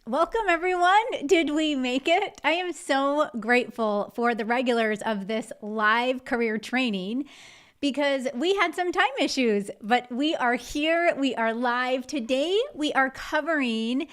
Welcome, everyone. Did we make it? I am so grateful for the regulars of this live career training because we had some time issues, but we are here. We are live. Today, we are covering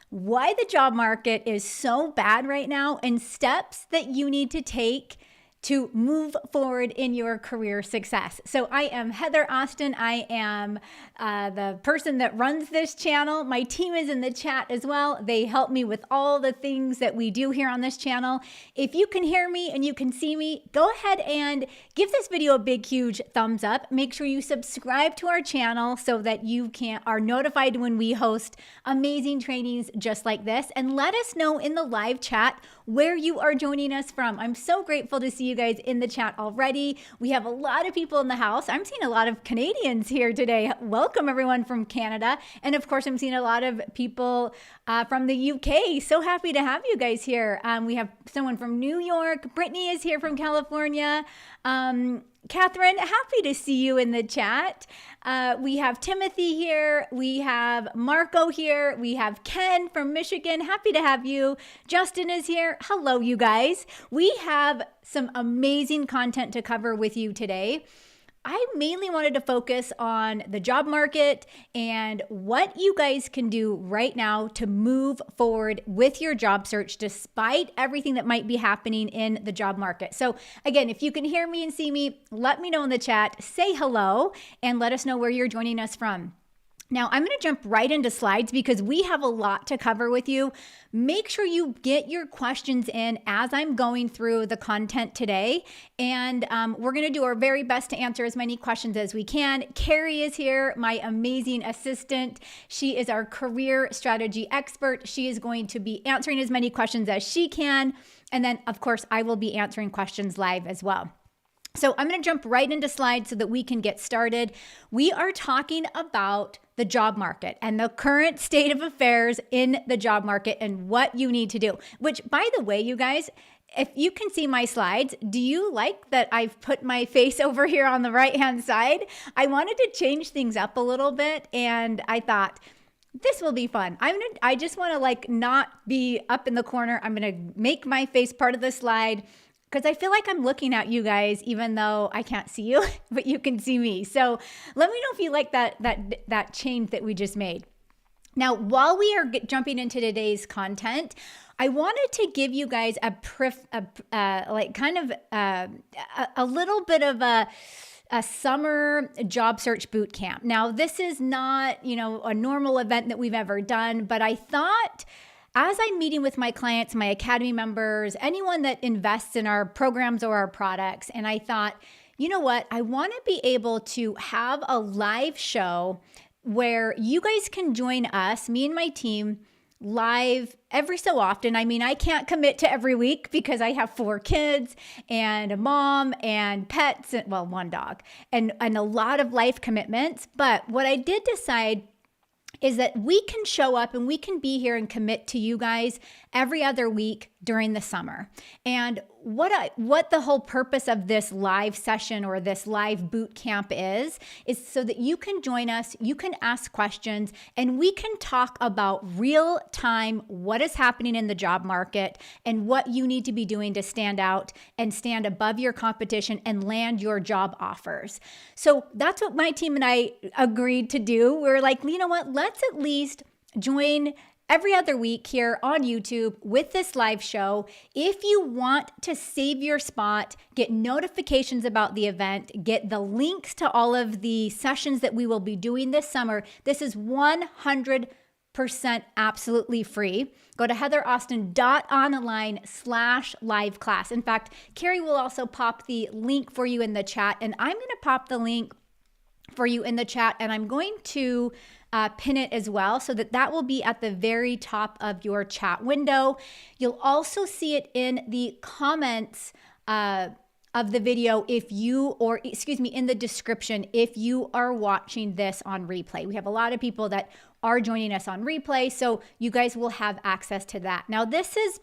why the job market is so bad right now and steps that you need to take to move forward in your career success. So I am Heather Austin. I am the person that runs this channel. My team is in the chat as well. They help me with all the things that we do here on this channel. If you can hear me and you can see me, go ahead and give this video a big, huge thumbs up. Make sure you subscribe to our channel so that you are notified when we host amazing trainings just like this. And let us know in the live chat where you are joining us from. I'm so grateful to see you guys in the chat already. We have a lot of people in the house. I'm seeing a lot of Canadians here today. Welcome everyone from Canada. And of course, I'm seeing a lot of people from the UK. So happy to have you guys here. We have someone from New York. Brittany is here from California. Catherine, happy to see you in the chat. We have Timothy here. We have Marco here. We have Ken from Michigan. Happy to have you. Justin is here. Hello, you guys. We have some amazing content to cover with you today. I mainly wanted to focus on the job market and what you guys can do right now to move forward with your job search despite everything that might be happening in the job market. So again, if you can hear me and see me, let me know in the chat, say hello, and let us know where you're joining us from. Now, I'm going to jump right into slides because we have a lot to cover with you. Make sure you get your questions in as I'm going through the content today. And we're going to do our very best to answer as many questions as we can. Carrie is here, my amazing assistant. She is our career strategy expert. She is going to be answering as many questions as she can. And then, of course, I will be answering questions live as well. So I'm going to jump right into slides so that we can get started. We are talking about the job market and the current state of affairs in the job market and what you need to do. Which, by the way, you guys, if you can see my slides, do you like that I've put my face over here on the right-hand side? I wanted to change things up a little bit, and I thought, this will be fun. I just want to not be up in the corner. I'm going to make my face part of the slide, because I feel like I'm looking at you guys, even though I can't see you, but you can see me. So let me know if you like that change that we just made. Now, while we are jumping into today's content, I wanted to give you guys a little bit of a summer job search boot camp. Now, this is not, a normal event that we've ever done, but I thought, as I'm meeting with my clients, my academy members, anyone that invests in our programs or our products, and I thought, you know what? I want to be able to have a live show where you guys can join us, me and my team, live every so often. I mean, I can't commit to every week because I have 4 kids and a mom and pets, and, well, 1 dog, and a lot of life commitments. But what I did decide is that we can show up and we can be here and commit to you guys every other week during the summer. And what the whole purpose of this live session or this live boot camp is so that you can join us, you can ask questions, and we can talk about real time what is happening in the job market and what you need to be doing to stand out and stand above your competition and land your job offers. So that's what my team and I agreed to do. We're like, you know what, let's at least join every other week here on YouTube with this live show. If you want to save your spot, get notifications about the event, get the links to all of the sessions that we will be doing this summer, this is 100% absolutely free. Go to heatheraustin.online/live class. In fact, Carrie will also pop the link for you in the chat, and I'm going to pop the link for you in the chat, and I'm going to pin it as well so that will be at the very top of your chat window. You'll also see it in the comments of the video in the description if you are watching this on replay. We have a lot of people that are joining us on replay, so you guys will have access to that. Now, this is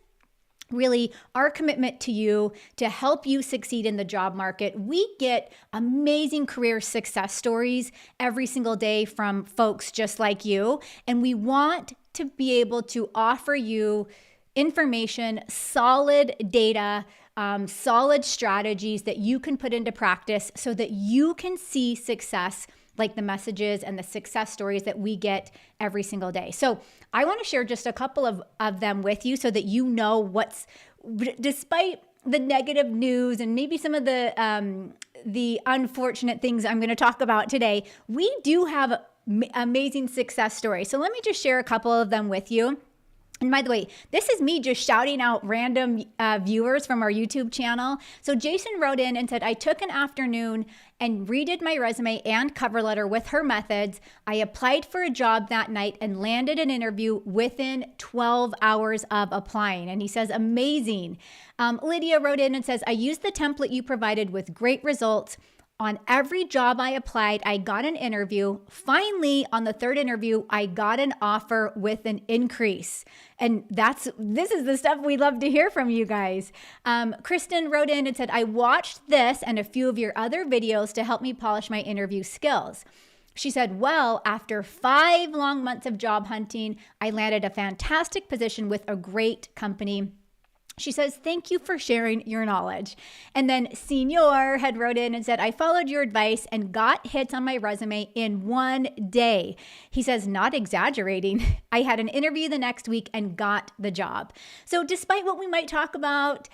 really our commitment to you to help you succeed in the job market. We get amazing career success stories every single day from folks just like you, and we want to be able to offer you information, solid data, solid strategies that you can put into practice so that you can see success like the messages and the success stories that we get every single day. So I want to share just a couple of them with you so that you know despite the negative news and maybe some of the unfortunate things I'm going to talk about today, we do have amazing success stories. So let me just share a couple of them with you. And by the way, this is me just shouting out random viewers from our YouTube channel. So Jason wrote in and said, I took an afternoon and redid my resume and cover letter with her methods. I applied for a job that night and landed an interview within 12 hours of applying. And he says, amazing. Lydia wrote in and says, I used the template you provided with great results. On every job I applied, I got an interview. Finally, on the third interview, I got an offer with an increase. And this is the stuff we love to hear from you guys. Kristen wrote in and said, I watched this and a few of your other videos to help me polish my interview skills. She said, well, after 5 long months of job hunting, I landed a fantastic position with a great company. She says, thank you for sharing your knowledge. And then Senior had wrote in and said, I followed your advice and got hits on my resume in 1 day. He says, not exaggerating. I had an interview the next week and got the job. So despite what we might talk about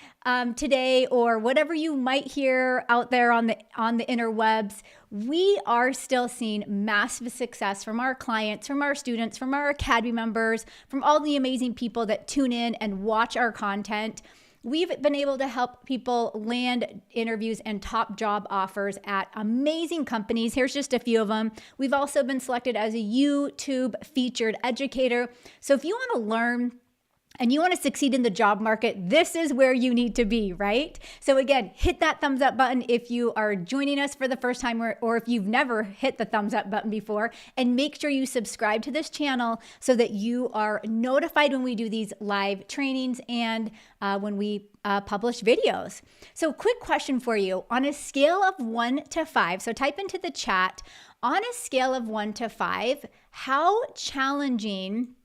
today or whatever you might hear out there on the interwebs, we are still seeing massive success from our clients, from our students, from our Academy members, from all the amazing people that tune in and watch our content. We've been able to help people land interviews and top job offers at amazing companies. Here's just a few of them. We've also been selected as a YouTube featured educator. So if you want to learn and you want to succeed in the job market, this is where you need to be, right? So again, hit that thumbs up button if you are joining us for the first time or if you've never hit the thumbs up button before, and make sure you subscribe to this channel so that you are notified when we do these live trainings and when we publish videos. So quick question for you. On a scale of 1 to 5, so type into the chat, on a scale of 1 to 5, how challenging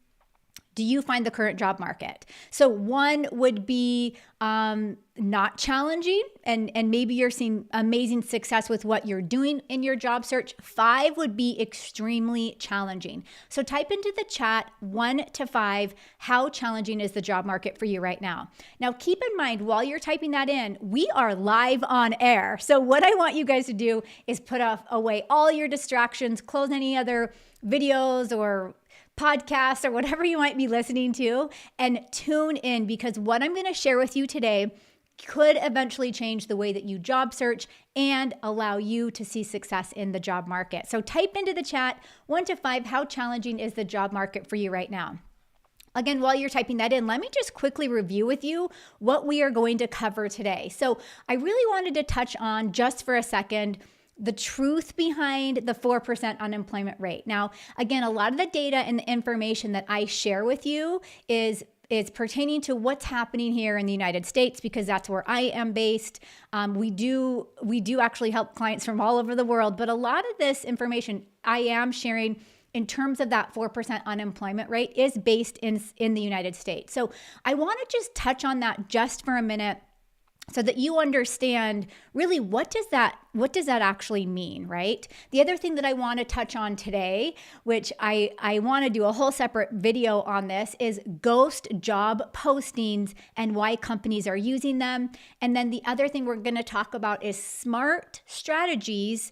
do you find the current job market? So 1 would be not challenging, and maybe you're seeing amazing success with what you're doing in your job search. 5 would be extremely challenging. So type into the chat 1 to 5, how challenging is the job market for you right now? Now keep in mind, while you're typing that in, we are live on air. So what I want you guys to do is put away all your distractions, close any other videos or podcasts or whatever you might be listening to, and tune in, because what I'm going to share with you today could eventually change the way that you job search and allow you to see success in the job market. So type into the chat 1 to 5, how challenging is the job market for you right now? Again, while you're typing that in, let me just quickly review with you what we are going to cover today. So I really wanted to touch on, just for a second, the truth behind the 4% unemployment rate. Now, again, a lot of the data and the information that I share with you is pertaining to what's happening here in the United States, because that's where I am based. We do actually help clients from all over the world, but a lot of this information I am sharing in terms of that 4% unemployment rate is based in the United States. So I want to just touch on that just for a minute, so that you understand really what does that actually mean, right? The other thing that I want to touch on today, which I want to do a whole separate video on this, is ghost job postings and why companies are using them. And then the other thing we're going to talk about is smart strategies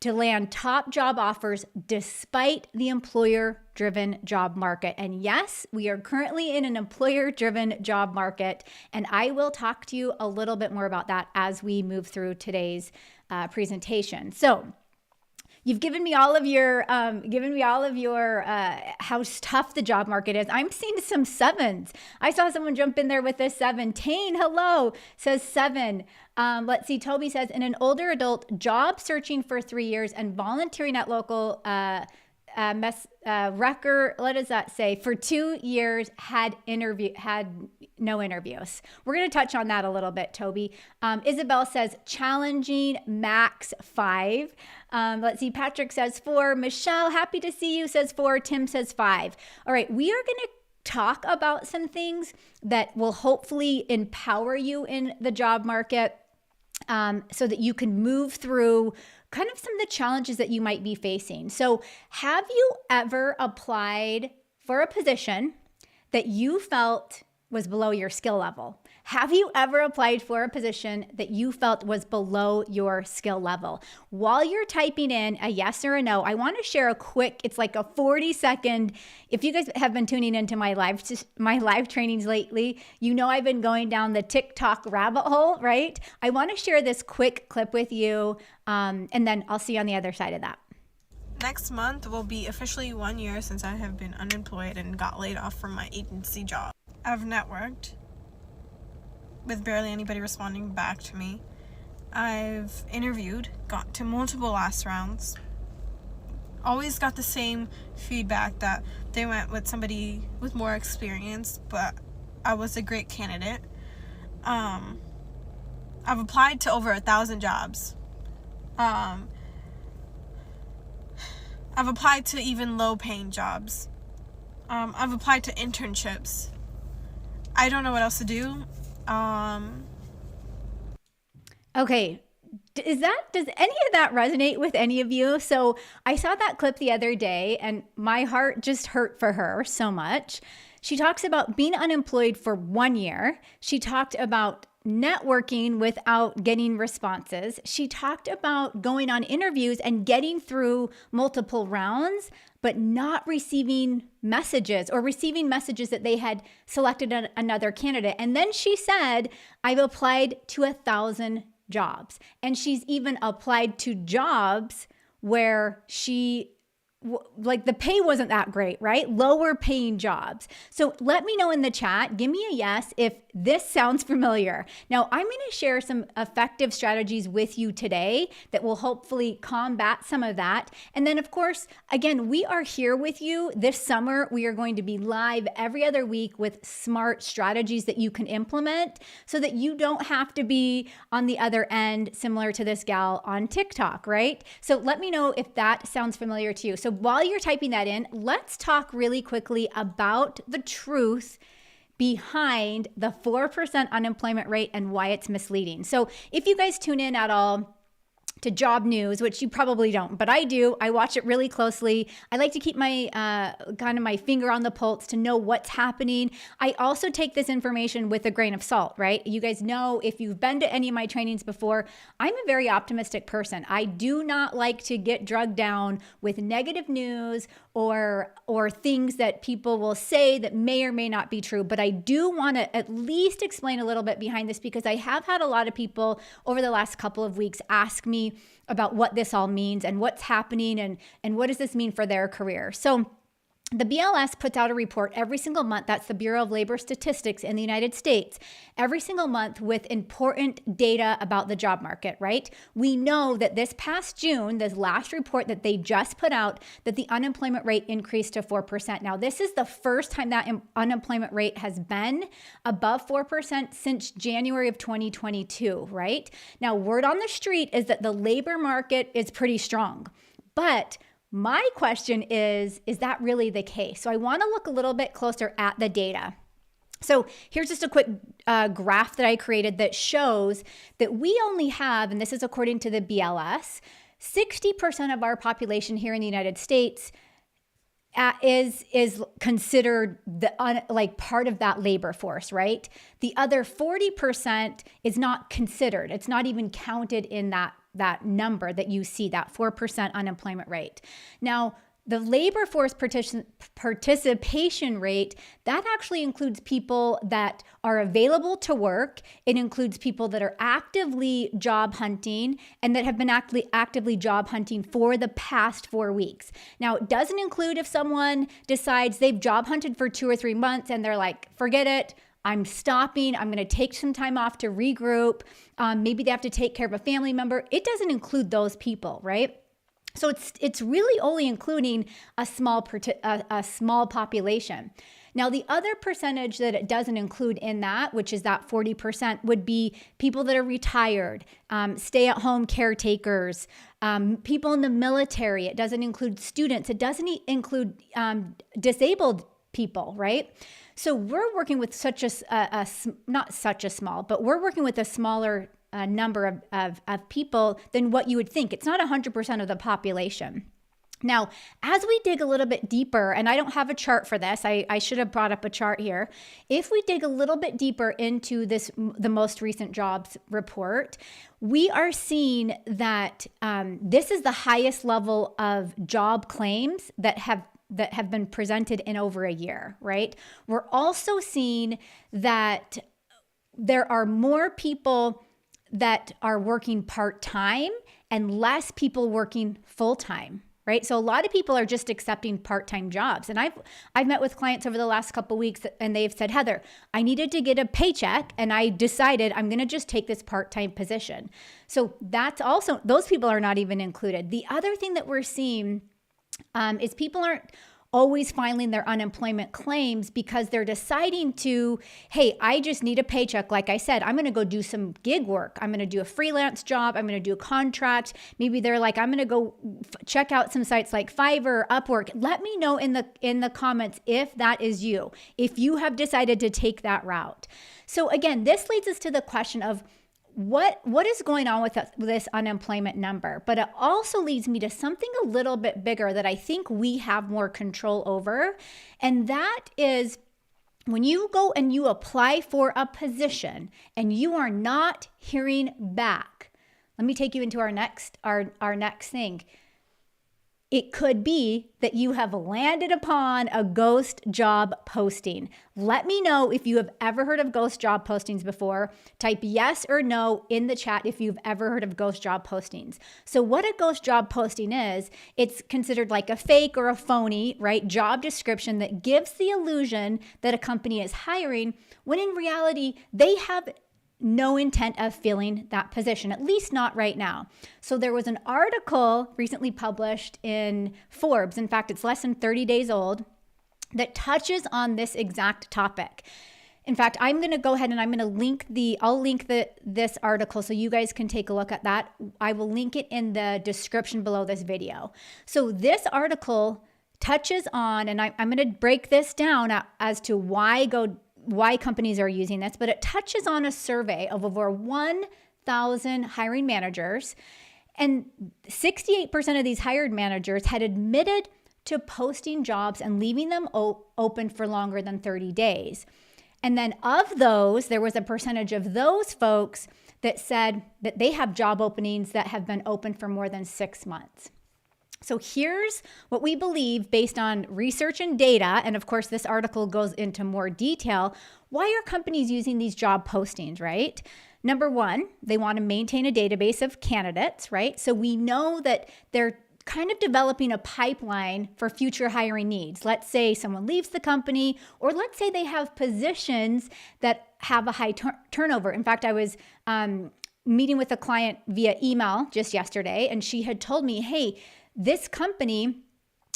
to land top job offers despite the employer-driven job market. And yes, we are currently in an employer-driven job market, and I will talk to you a little bit more about that as we move through today's presentation. So you've given me all of your how tough the job market is. I'm seeing some 7s. I saw someone jump in there with a 7. Tane, hello, says 7. Let's see. Toby says, in an older adult job searching for 3 years and volunteering at local Recker, what does that say? For 2 years had no interviews. We're going to touch on that a little bit, Toby. Isabel says challenging, max 5. Let's see. Patrick says 4. Michelle, happy to see you, says 4. Tim says 5. All right. We are going to talk about some things that will hopefully empower you in the job market, so that you can move through kind of some of the challenges that you might be facing. So have you ever applied for a position that you felt was below your skill level? Have you ever applied for a position that you felt was below your skill level? While you're typing in a yes or a no, I want to share a quick, it's like a 40-second, if you guys have been tuning into my live trainings lately, you know I've been going down the TikTok rabbit hole, right? I want to share this quick clip with you, and then I'll see you on the other side of that. Next month will be officially 1 year since I have been unemployed and got laid off from my agency job. I've networked with barely anybody responding back to me. I've interviewed, got to multiple last rounds, always got the same feedback that they went with somebody with more experience, but I was a great candidate. I've applied to over 1,000 jobs. I've applied to even low-paying jobs. I've applied to internships. I don't know what else to do. Okay. Does any of that resonate with any of you? So I saw that clip the other day and my heart just hurt for her so much. She talks about being unemployed for 1 year. She talked about networking without getting responses. She talked about going on interviews and getting through multiple rounds, but not receiving messages or receiving messages that they had selected another candidate. And then she said, I've applied to 1,000 jobs. And she's even applied to jobs where like the pay wasn't that great, right? Lower paying jobs. So let me know in the chat, give me a yes if this sounds familiar. Now I'm going to share some effective strategies with you today that will hopefully combat some of that. And then of course, again, we are here with you this summer. We are going to be live every other week with smart strategies that you can implement so that you don't have to be on the other end, similar to this gal on TikTok, right? So let me know if that sounds familiar to you. So while you're typing that in, let's talk really quickly about the truth behind the 4% unemployment rate and why it's misleading. So if you guys tune in at all to job news, which you probably don't, but I do. I watch it really closely. I like to keep my kind of my finger on the pulse to know what's happening. I also take this information with a grain of salt, right? You guys know if you've been to any of my trainings before, I'm a very optimistic person. I do not like to get drugged down with negative news or things that people will say that may or may not be true. But I do want to at least explain a little bit behind this because I have had a lot of people over the last couple of weeks ask me about what this all means and what's happening and what does this mean for their career. So the BLS puts out a report every single month. That's the Bureau of Labor Statistics in the United States, every single month with important data about the job market, right? We know that this past June, this last report that they just put out, that the unemployment rate increased to 4%. Now, this is the first time that unemployment rate has been above 4% since January of 2022, right? Now, word on the street is that the labor market is pretty strong, but my question is that really the case? So I want to look a little bit closer at the data. So here's just a quick graph that I created that shows that we only have, and this is according to the BLS, 60% of our population here in the United States is considered like part of that labor force, right? The other 40% is not considered. It's not even counted in that number that you see, that 4% unemployment rate. Now, the labor force participation rate, that actually includes people that are available to work. It includes people that are actively job hunting and that have been actively job hunting for the past 4 weeks. Now, it doesn't include if someone decides they've job hunted for 2 or 3 months and they're like, forget it, I'm stopping. I'm going to take some time off to regroup. Maybe they have to take care of a family member. It doesn't include those people, right? So it's really only including a small population. Now, the other percentage that it doesn't include in that, which is that 40%, would be people that are retired, stay-at-home caretakers, people in the military. It doesn't include students. It doesn't include disabled people, right? So we're working with we're working with a smaller number of people than what you would think. It's not 100% of the population. Now, as we dig a little bit deeper, and I don't have a chart for this, I should have brought up a chart here. If we dig a little bit deeper into the most recent jobs report, we are seeing that this is the highest level of job claims that have been presented in over a year, right? We're also seeing that there are more people that are working part-time and less people working full-time. Right? So a lot of people are just accepting part-time jobs. And I've met with clients over the last couple of weeks and they've said, Heather, I needed to get a paycheck and I decided I'm going to just take this part-time position. So that's also, those people are not even included. The other thing that we're seeing is people aren't always filing their unemployment claims because they're deciding to, hey, I just need a paycheck. Like I said, I'm going to go do some gig work. I'm going to do a freelance job. I'm going to do a contract. Maybe they're like, I'm going to go check out some sites like Fiverr, Upwork. Let me know in the comments if that is you, if you have decided to take that route. So again, this leads us to the question of what is going on with this unemployment number? But it also leads me to something a little bit bigger that I think we have more control over. And that is when you go and you apply for a position and you are not hearing back. Let me take you into our next thing. It could be that you have landed upon a ghost job posting. Let me know if you have ever heard of ghost job postings before. Type yes or no in the chat if you've ever heard of ghost job postings. So what a ghost job posting is, it's considered like a fake or a phony, right, job description that gives the illusion that a company is hiring when in reality they have no intent of filling that position, at least not right now. So there was an article recently published in Forbes. In fact, it's less than 30 days old that touches on this exact topic. In fact, I'm going to go ahead and I'll link this article so you guys can take a look at that. I will link it in the description below this video. So this article touches on, and I'm going to break this down as to why companies are using this, but it touches on a survey of over 1,000 hiring managers, and 68% of these hired managers had admitted to posting jobs and leaving them open for longer than 30 days. And then of those, there was a percentage of those folks that said that they have job openings that have been open for more than 6 months. So here's what we believe based on research and data, and of course this article goes into more detail. Why are companies using these job postings, right? Number one, they want to maintain a database of candidates, right? So we know that they're kind of developing a pipeline for future hiring needs. Let's say someone leaves the company, or let's say they have positions that have a high turnover. In fact, I was meeting with a client via email just yesterday, and she had told me, hey, this company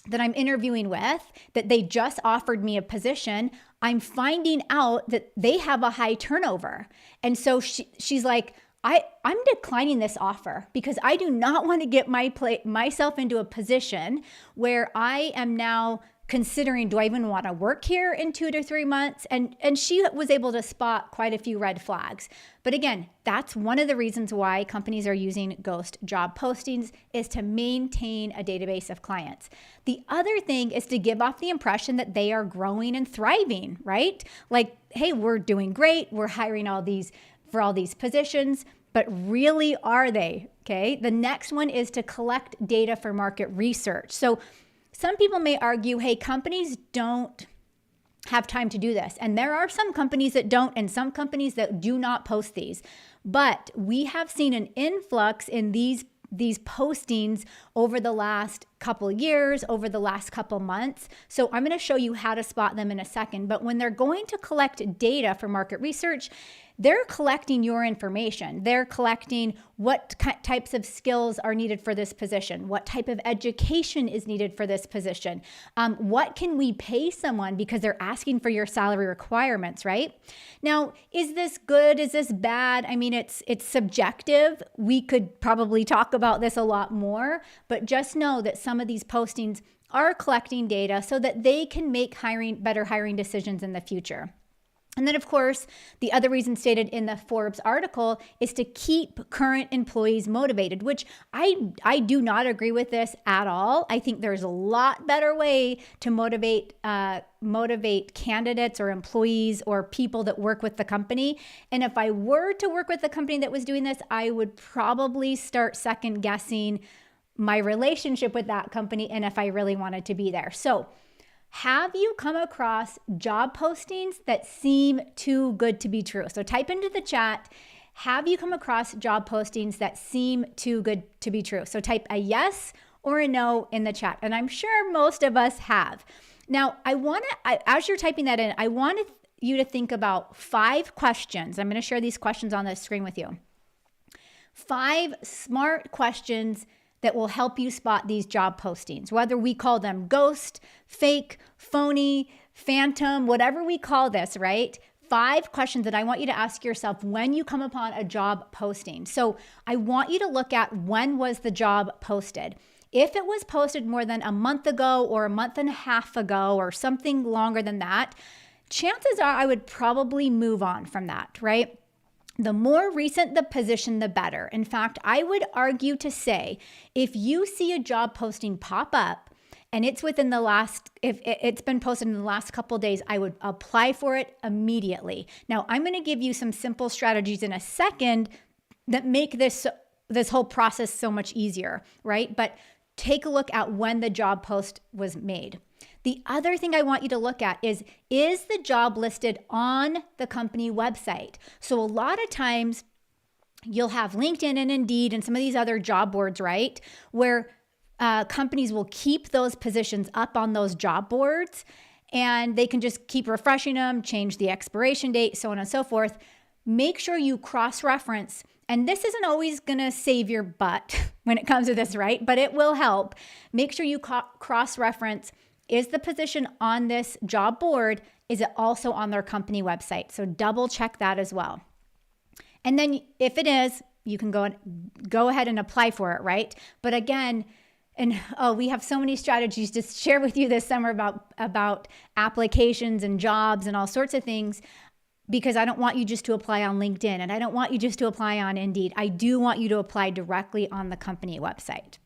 that I'm interviewing with, that they just offered me a position, I'm finding out that they have a high turnover. And so she's like, I'm declining this offer because I do not want to get myself into a position where I am now considering, do I even want to work here in 2 to 3 months? And she was able to spot quite a few red flags. But again, that's one of the reasons why companies are using ghost job postings, is to maintain a database of clients. The other thing is to give off the impression that they are growing and thriving, right? Like, hey, we're doing great. We're hiring for all these positions, but really are they? Okay. The next one is to collect data for market research. So some people may argue, hey, companies don't have time to do this. And there are some companies that don't, and some companies that do not post these. But we have seen an influx in these postings over the last couple years, over the last couple months. So I'm going to show you how to spot them in a second. But when they're going to collect data for market research, they're collecting your information. They're collecting what types of skills are needed for this position, what type of education is needed for this position, what can we pay someone, because they're asking for your salary requirements, right? Now, is this good? Is this bad? I mean, it's subjective. We could probably talk about this a lot more, but just know that some of these postings are collecting data so that they can make better hiring decisions in the future. And then, of course, the other reason stated in the Forbes article is to keep current employees motivated, which I do not agree with this at all. I think there's a lot better way to motivate candidates or employees or people that work with the company. And if I were to work with the company that was doing this, I would probably start second guessing my relationship with that company and if I really wanted to be there. So, have you come across job postings that seem too good to be true? So type into the chat, have you come across job postings that seem too good to be true? So type a yes or a no in the chat. And I'm sure most of us have. Now, as you're typing that in, I want you to think about 5 questions. I'm going to share these questions on the screen with you. 5 smart questions that will help you spot these job postings, whether we call them ghost, fake, phony, phantom, whatever we call this, right? 5 questions that I want you to ask yourself when you come upon a job posting. So I want you to look at, when was the job posted? If it was posted more than a month ago or a month and a half ago or something longer than that, chances are I would probably move on from that, right? The more recent the position, the better. In fact, I would argue to say, if you see a job posting pop up and it's if it's been posted in the last couple of days, I would apply for it immediately. Now, I'm going to give you some simple strategies in a second that make this whole process so much easier, right? But take a look at when the job post was made. The other thing I want you to look at is the job listed on the company website? So a lot of times you'll have LinkedIn and Indeed and some of these other job boards, right? Where companies will keep those positions up on those job boards and they can just keep refreshing them, change the expiration date, so on and so forth. Make sure you cross-reference. And this isn't always going to save your butt when it comes to this, right? But it will help. Make sure you cross-reference. Is the position on this job board, is it also on their company website? So double check that as well. And then if it is, you can go ahead and apply for it, right? But again, we have so many strategies to share with you this summer about applications and jobs and all sorts of things, because I don't want you just to apply on LinkedIn and I don't want you just to apply on Indeed. I do want you to apply directly on the company website.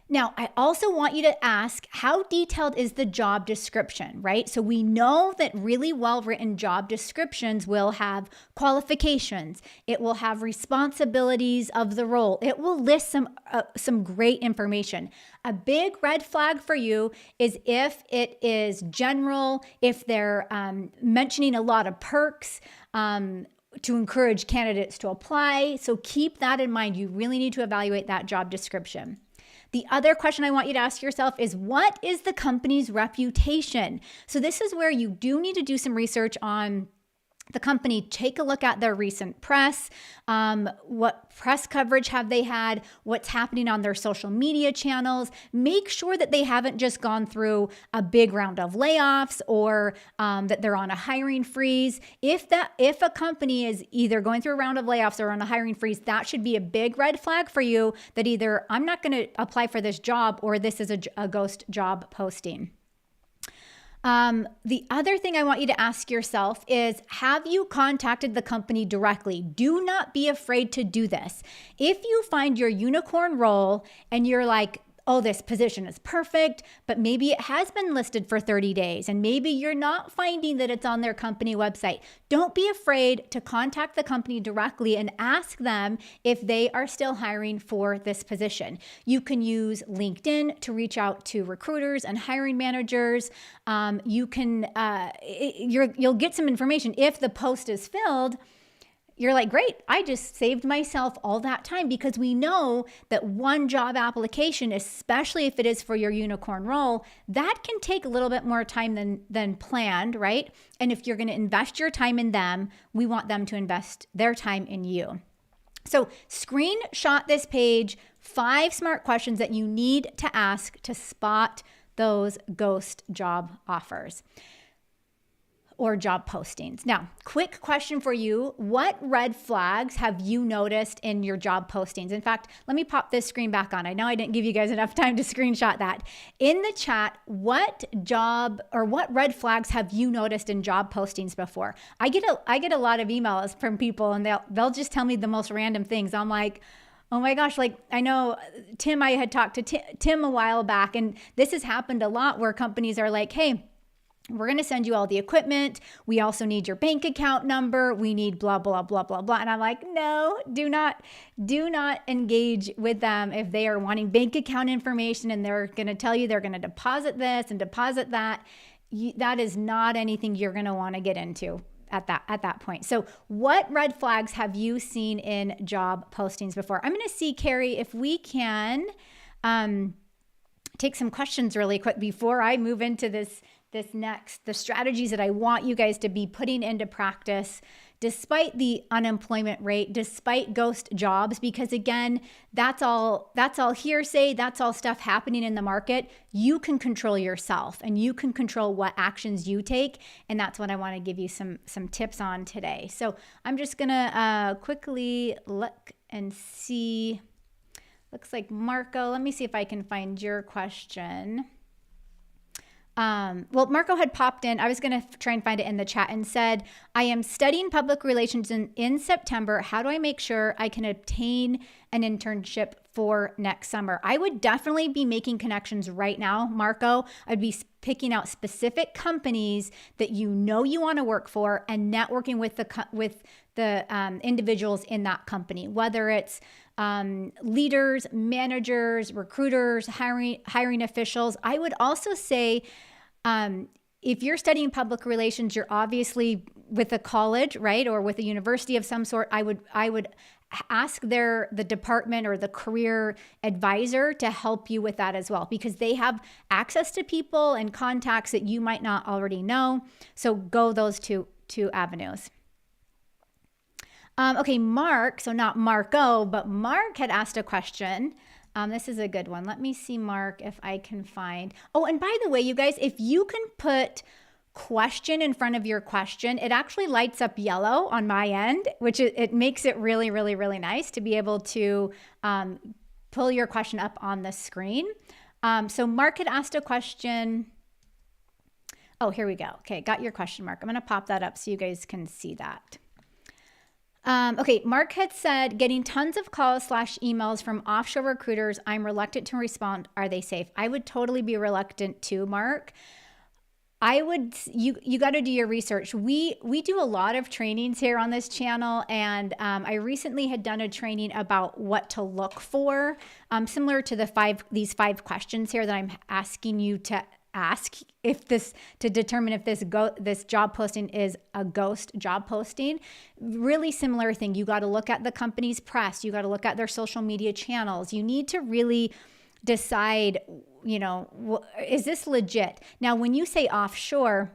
Now, I also want you to ask, how detailed is the job description, right? So we know that really well-written job descriptions will have qualifications. It will have responsibilities of the role. It will list some great information. A big red flag for you is if it is general, if they're mentioning a lot of perks, to encourage candidates to apply. So keep that in mind. You really need to evaluate that job description. The other question I want you to ask yourself is, what is the company's reputation? So this is where you do need to do some research on the company. Take a look at their recent press. What press coverage have they had? What's happening on their social media channels? Make sure that they haven't just gone through a big round of layoffs or that they're on a hiring freeze. If a company is either going through a round of layoffs or on a hiring freeze, that should be a big red flag for you that either I'm not going to apply for this job or this is a ghost job posting. The other thing I want you to ask yourself is, have you contacted the company directly? Do not be afraid to do this. If you find your unicorn role and you're like, oh, this position is perfect, but maybe it has been listed for 30 days and maybe you're not finding that it's on their company website, don't be afraid to contact the company directly and ask them if they are still hiring for this position. You can use LinkedIn to reach out to recruiters and hiring managers. You'll get some information. If the post is filled, you're like, great, I just saved myself all that time, because we know that one job application, especially if it is for your unicorn role, that can take a little bit more time than planned, right? And if you're going to invest your time in them, we want them to invest their time in you. So screenshot this page, 5 smart questions that you need to ask to spot those ghost job offers or job postings. Now, quick question for you. What red flags have you noticed in your job postings? In fact, let me pop this screen back on. I know I didn't give you guys enough time to screenshot that. In the chat, what red flags have you noticed in job postings before? I get a lot of emails from people, and they'll just tell me the most random things. I'm like, oh my gosh, like I know Tim, I had talked to Tim a while back, and this has happened a lot where companies are like, hey, we're going to send you all the equipment. We also need your bank account number. We need blah, blah, blah, blah, blah. And I'm like, no, do not engage with them if they are wanting bank account information and they're going to tell you they're going to deposit this and deposit that. That is not anything you're going to want to get into at that point. So what red flags have you seen in job postings before? I'm going to see, Carrie, if we can take some questions really quick before I move into the strategies that I want you guys to be putting into practice despite the unemployment rate, despite ghost jobs, because again, that's all hearsay, that's all stuff happening in the market. You can control yourself and you can control what actions you take, and that's what I want to give you some tips on today. So I'm just gonna quickly look and see. Looks like Marco, let me see if I can find your question. Well, Marco had popped in. I was going to try and find it in the chat and said, I am studying public relations in September. How do I make sure I can obtain an internship for next summer? I would definitely be making connections right now, Marco. I'd be picking out specific companies that you know you want to work for and networking with the individuals in that company, whether it's leaders, managers, recruiters, hiring officials. I would also say, if you're studying public relations, you're obviously with a college, right? Or with a university of some sort. I would ask the department or the career advisor to help you with that as well, because they have access to people and contacts that you might not already know. So go those two avenues. Okay, Mark, so not Marco, but Mark had asked a question. This is a good one. Let me see, Mark, if I can find. Oh, and by the way, you guys, if you can put question in front of your question, it actually lights up yellow on my end, which it makes it really, really, really nice to be able to pull your question up on the screen. So Mark had asked a question. Oh, here we go. Okay, got your question, Mark. I'm going to pop that up so you guys can see that. Okay, Mark had said, getting tons of calls / emails from offshore recruiters. I'm reluctant to respond. Are they safe? I would totally be reluctant too, Mark. You got to do your research. We do a lot of trainings here on this channel, and I recently had done a training about what to look for, similar to these 5 questions here that I'm asking you to ask to determine if this job posting is a ghost job posting. Really similar thing. You got to look at the company's press. You got to look at their social media channels. You need to really decide, is this legit? Now, when you say offshore,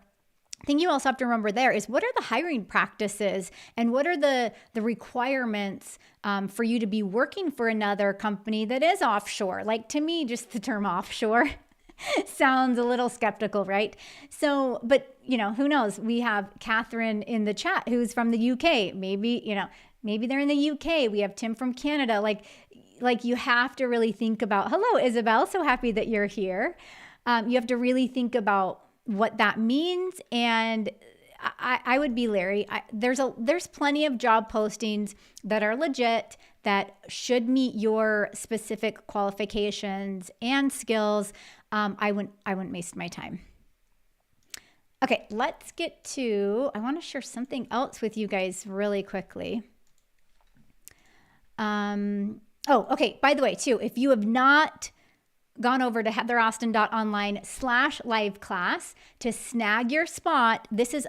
the thing you also have to remember there is, what are the hiring practices and what are the requirements for you to be working for another company that is offshore? Like, to me, just the term offshore sounds a little skeptical, right? So, but who knows? We have Catherine in the chat who's from the UK. Maybe they're in the UK. We have Tim from Canada. Like you have to really think about, hello, Isabel, so happy that you're here. You have to really think about what that means. And I would be leery. There's plenty of job postings that are legit, that should meet your specific qualifications and skills. I wouldn't waste my time. Okay, let's get to, I want to share something else with you guys really quickly. Okay, by the way, too, if you have not gone over to heatheraustin.online/live class to snag your spot, this is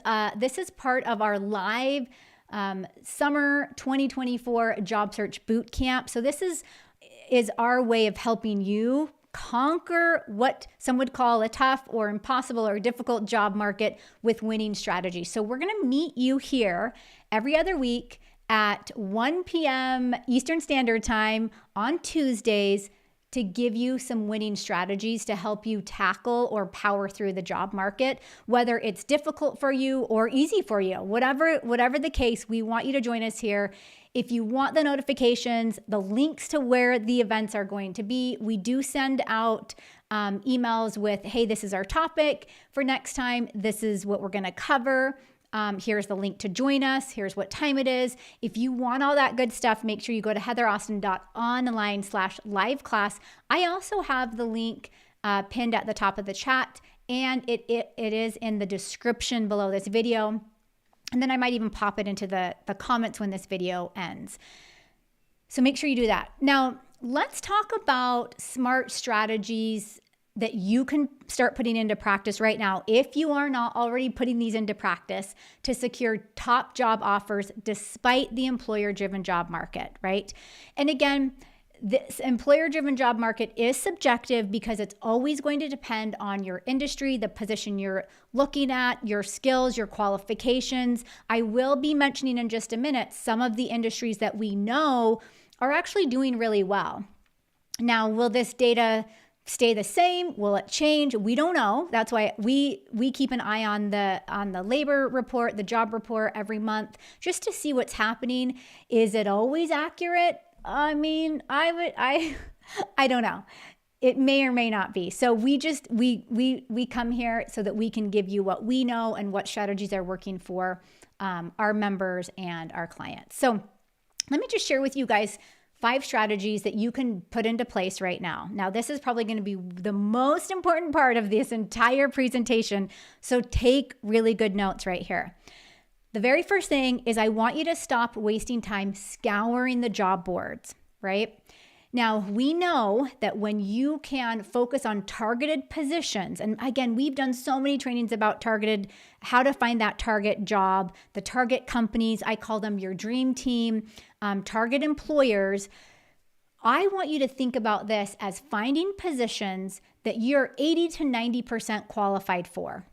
part of our live Summer 2024 Job Search Bootcamp. So this is our way of helping you conquer what some would call a tough or impossible or difficult job market with winning strategies. So we're going to meet you here every other week at 1 p.m. Eastern Standard Time on Tuesdays to give you some winning strategies to help you tackle or power through the job market, whether it's difficult for you or easy for you. Whatever the case, we want you to join us here. If you want the notifications, the links to where the events are going to be, we do send out emails with, hey, this is our topic for next time. This is what we're going to cover. Here's the link to join us. Here's what time it is. If you want all that good stuff, make sure you go to heatheraustin.online/live class. I also have the link pinned at the top of the chat, and it is in the description below this video. And then I might even pop it into the comments when this video ends. So make sure you do that. Now, let's talk about smart strategies that you can start putting into practice right now, if you are not already putting these into practice, to secure top job offers despite the employer-driven job market, right? And again, this employer-driven job market is subjective because it's always going to depend on your industry, the position you're looking at, your skills, your qualifications. I will be mentioning in just a minute some of the industries that we know are actually doing really well. Now, will this data stay the same? Will it change? We don't know. That's why we keep an eye on the labor report, the job report every month, just to see what's happening. Is it always accurate? I mean, I don't know. It may or may not be. So we come here so that we can give you what we know and what strategies are working for our members and our clients. So let me just share with you guys 5 strategies that you can put into place right now. Now, this is probably going to be the most important part of this entire presentation, so take really good notes right here. The very first thing is I want you to stop wasting time scouring the job boards, right? Now, we know that when you can focus on targeted positions, and again, we've done so many trainings about targeted, how to find that target job, the target companies, I call them your dream team, target employers. I want you to think about this as finding positions that you're 80 to 90% qualified for,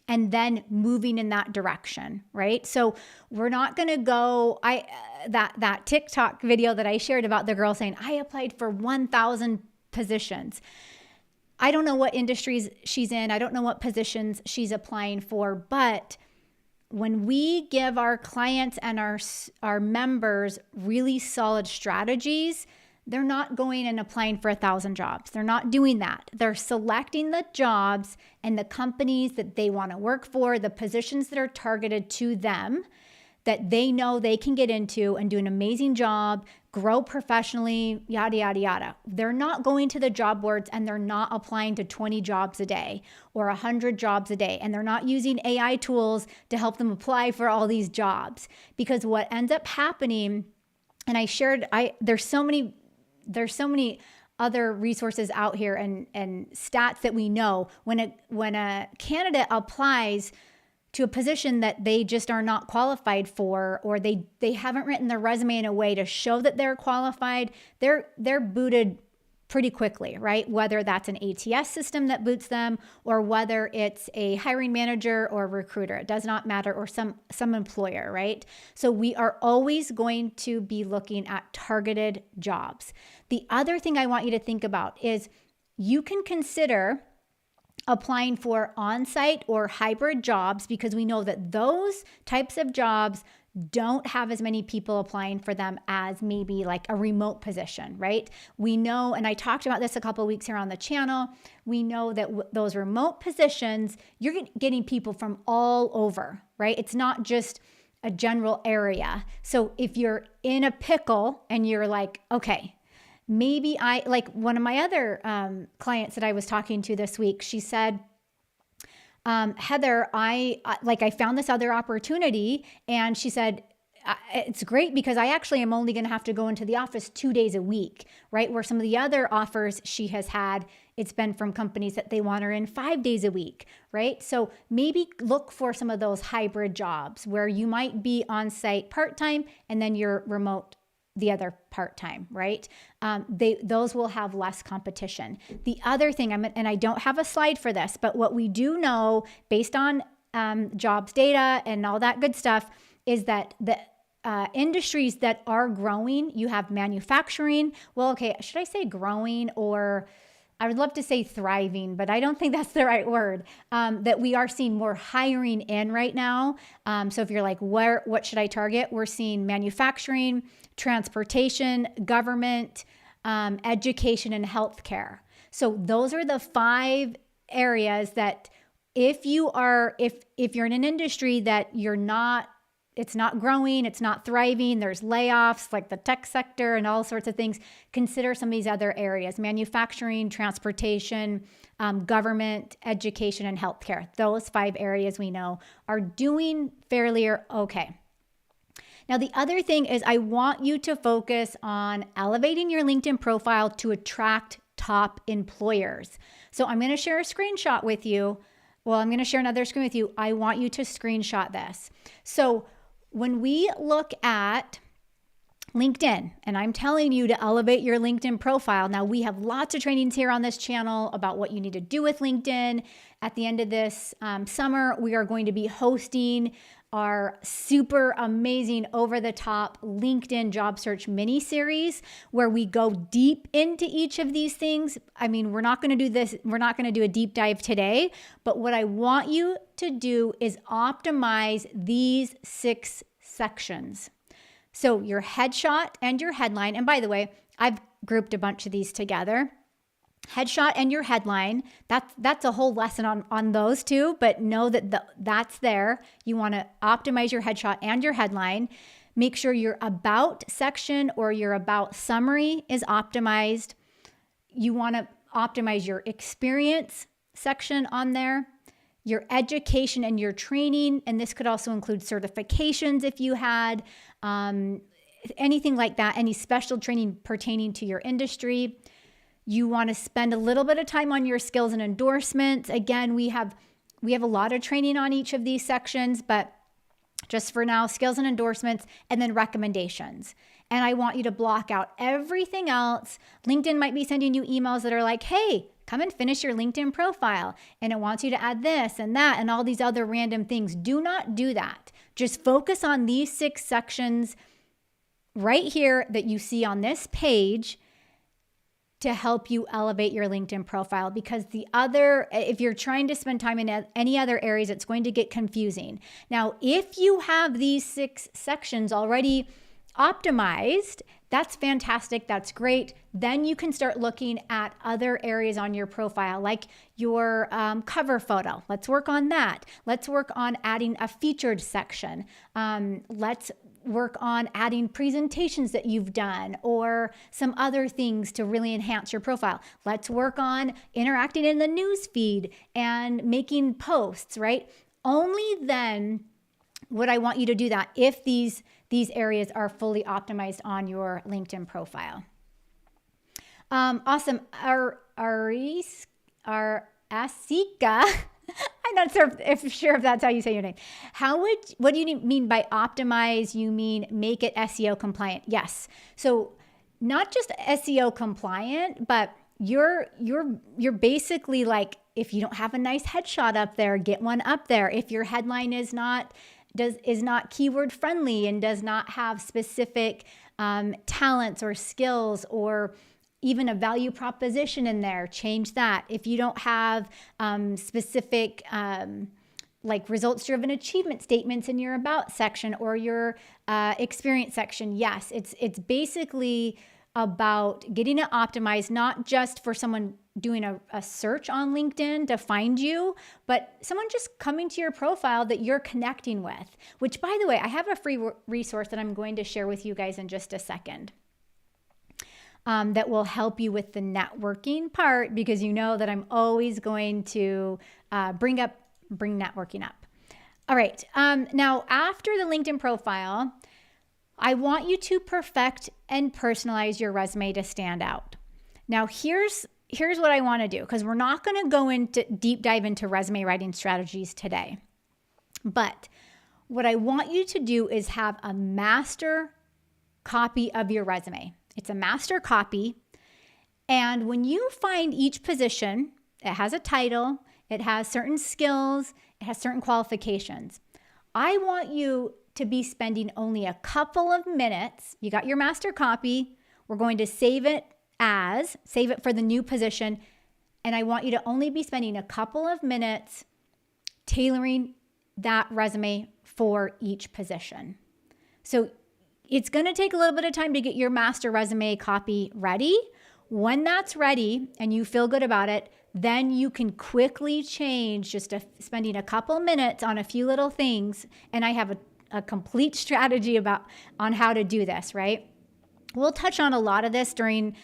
and then moving in that direction, right? So we're not going to go, that TikTok video that I shared about the girl saying, I applied for 1,000 positions. I don't know what industries she's in. I don't know what positions she's applying for, but when we give our clients and our members really solid strategies, they're not going and applying for 1,000 jobs. They're not doing that. They're selecting the jobs and the companies that they want to work for, the positions that are targeted to them, that they know they can get into and do an amazing job, grow professionally, yada, yada, yada. They're not going to the job boards and they're not applying to 20 jobs a day or 100 jobs a day. And they're not using AI tools to help them apply for all these jobs. Because what ends up happening, and there's so many other resources out here and stats that we know when a candidate applies to a position that they just are not qualified for, or they haven't written their resume in a way to show that they're qualified, they're booted pretty quickly, right? Whether that's an ATS system that boots them, or whether it's a hiring manager or recruiter, it does not matter, or some employer, right? So we are always going to be looking at targeted jobs. The other thing I want you to think about is you can consider applying for on-site or hybrid jobs, because we know that those types of jobs don't have as many people applying for them as maybe like a remote position, right? We know, and I talked about this a couple of weeks here on the channel, we know that those remote positions, you're getting people from all over, right? It's not just a general area. So if you're in a pickle and you're like, okay, maybe like one of my other clients that I was talking to this week, she said, Heather, I found this other opportunity, and she said, it's great because I actually am only going to have to go into the office 2 days a week, right? Where some of the other offers she has had, it's been from companies that they want her in 5 days a week, right? So maybe look for some of those hybrid jobs where you might be on site part-time and then you're remote the other part-time, right? Those will have less competition. The other thing, and I don't have a slide for this, but what we do know based on jobs data and all that good stuff is that the industries that are growing, you have manufacturing. Well, okay, should I say growing, or I would love to say thriving, but I don't think that's the right word, that we are seeing more hiring in right now. So if you're like, what should I target? We're seeing manufacturing, transportation, government, education, and healthcare. So those are the 5 areas that if you're in an industry that it's not growing, it's not thriving, there's layoffs like the tech sector and all sorts of things, consider some of these other areas: manufacturing, transportation, government, education, and healthcare. Those 5 areas we know are doing fairly okay. Now, the other thing is I want you to focus on elevating your LinkedIn profile to attract top employers. So I'm going to share a screenshot with you. Well, I'm going to share another screen with you. I want you to screenshot this. So when we look at LinkedIn, and I'm telling you to elevate your LinkedIn profile. Now, we have lots of trainings here on this channel about what you need to do with LinkedIn. At the end of this summer, we are going to be hosting our super amazing over-the-top LinkedIn job search mini series where we go deep into each of these things. I mean, we're not going to do this. We're not going to do a deep dive today, but what I want you to do is optimize these 6 sections. So your headshot and your headline, and by the way, I've grouped a bunch of these together. Headshot and your headline, that's a whole lesson on those two, but know that that's there. You want to optimize your headshot and your headline. Make sure your about section or your about summary is optimized. You want to optimize your experience section on there, your education and your training, and this could also include certifications if you had, anything like that, any special training pertaining to your industry. You want to spend a little bit of time on your skills and endorsements. Again, we have a lot of training on each of these sections, but just for now, skills and endorsements, and then recommendations. And I want you to block out everything else. LinkedIn might be sending you emails that are like, hey, come and finish your LinkedIn profile. And it wants you to add this and that and all these other random things. Do not do that. Just focus on these 6 sections right here that you see on this page to help you elevate your LinkedIn profile, because if you're trying to spend time in any other areas, it's going to get confusing. Now, if you have these 6 sections already optimized, that's fantastic. That's great. Then you can start looking at other areas on your profile, like your cover photo. Let's work on that. Let's work on adding a featured section. Let's work on adding presentations that you've done or some other things to really enhance your profile. Let's work on interacting in the news feed and making posts, right? Only then would I want you to do that if these areas are fully optimized on your LinkedIn profile. Awesome. Asika, I'm not sure if that's how you say your name. What do you mean by optimize? You mean make it SEO compliant? Yes. So not just SEO compliant, but you're basically like, if you don't have a nice headshot up there, get one up there. If your headline is not keyword friendly and does not have specific talents or skills or even a value proposition in there, change that. If you don't have specific like results-driven achievement statements in your about section or your experience section, yes, it's basically about getting it optimized, not just for someone doing a search on LinkedIn to find you, but someone just coming to your profile that you're connecting with, which, by the way, I have a free resource that I'm going to share with you guys in just a second. That will help you with the networking part, because you know that I'm always going to bring networking up. All right. Now, after the LinkedIn profile, I want you to perfect and personalize your resume to stand out. Now, here's what I want to do, because we're not going to go into deep dive into resume writing strategies today. But what I want you to do is have a master copy of your resume. It's a master copy. And when you find each position, it has a title, it has certain skills, it has certain qualifications. I want you to be spending only a couple of minutes. You got your master copy. We're going to save it for the new position. And I want you to only be spending a couple of minutes tailoring that resume for each position. So it's going to take a little bit of time to get your master resume copy ready. When that's ready and you feel good about it, then you can quickly change spending a couple minutes on a few little things. And I have a complete strategy on how to do this, right? We'll touch on a lot of this during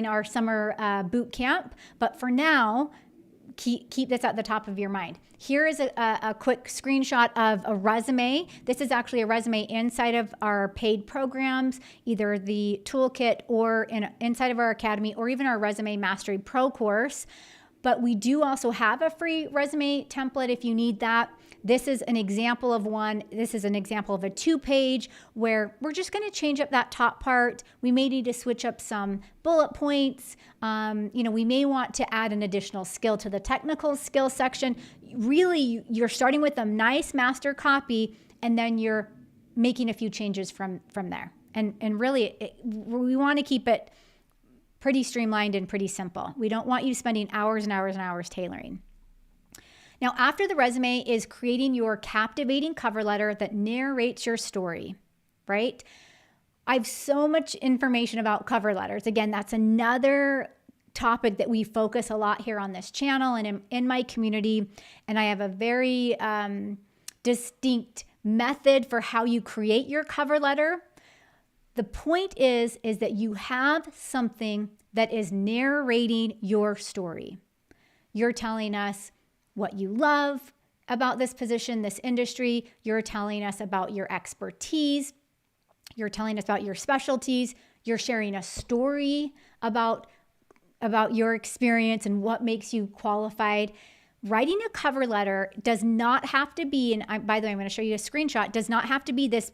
our summer boot camp, but for now, keep this at the top of your mind. Here is a quick screenshot of a resume. This is actually a resume inside of our paid programs, either the toolkit or inside of our academy, or even our Resume Mastery Pro course. But we do also have a free resume template if you need that. This is an example of one. This is an example of a 2-page where we're just going to change up that top part. We may need to switch up some bullet points. We may want to add an additional skill to the technical skill section. Really, you're starting with a nice master copy, and then you're making a few changes from there. And really, we want to keep it pretty streamlined and pretty simple. We don't want you spending hours and hours and hours tailoring. Now, after the resume is creating your captivating cover letter that narrates your story, right? I have so much information about cover letters. Again, that's another topic that we focus a lot here on this channel and in my community. And I have a very distinct method for how you create your cover letter. The point is that you have something that is narrating your story. You're telling us what you love about this position, this industry. You're telling us about your expertise. You're telling us about your specialties. You're sharing a story about your experience and what makes you qualified. Writing a cover letter does not have to be, and by the way, I'm going to show you a screenshot, does not have to be this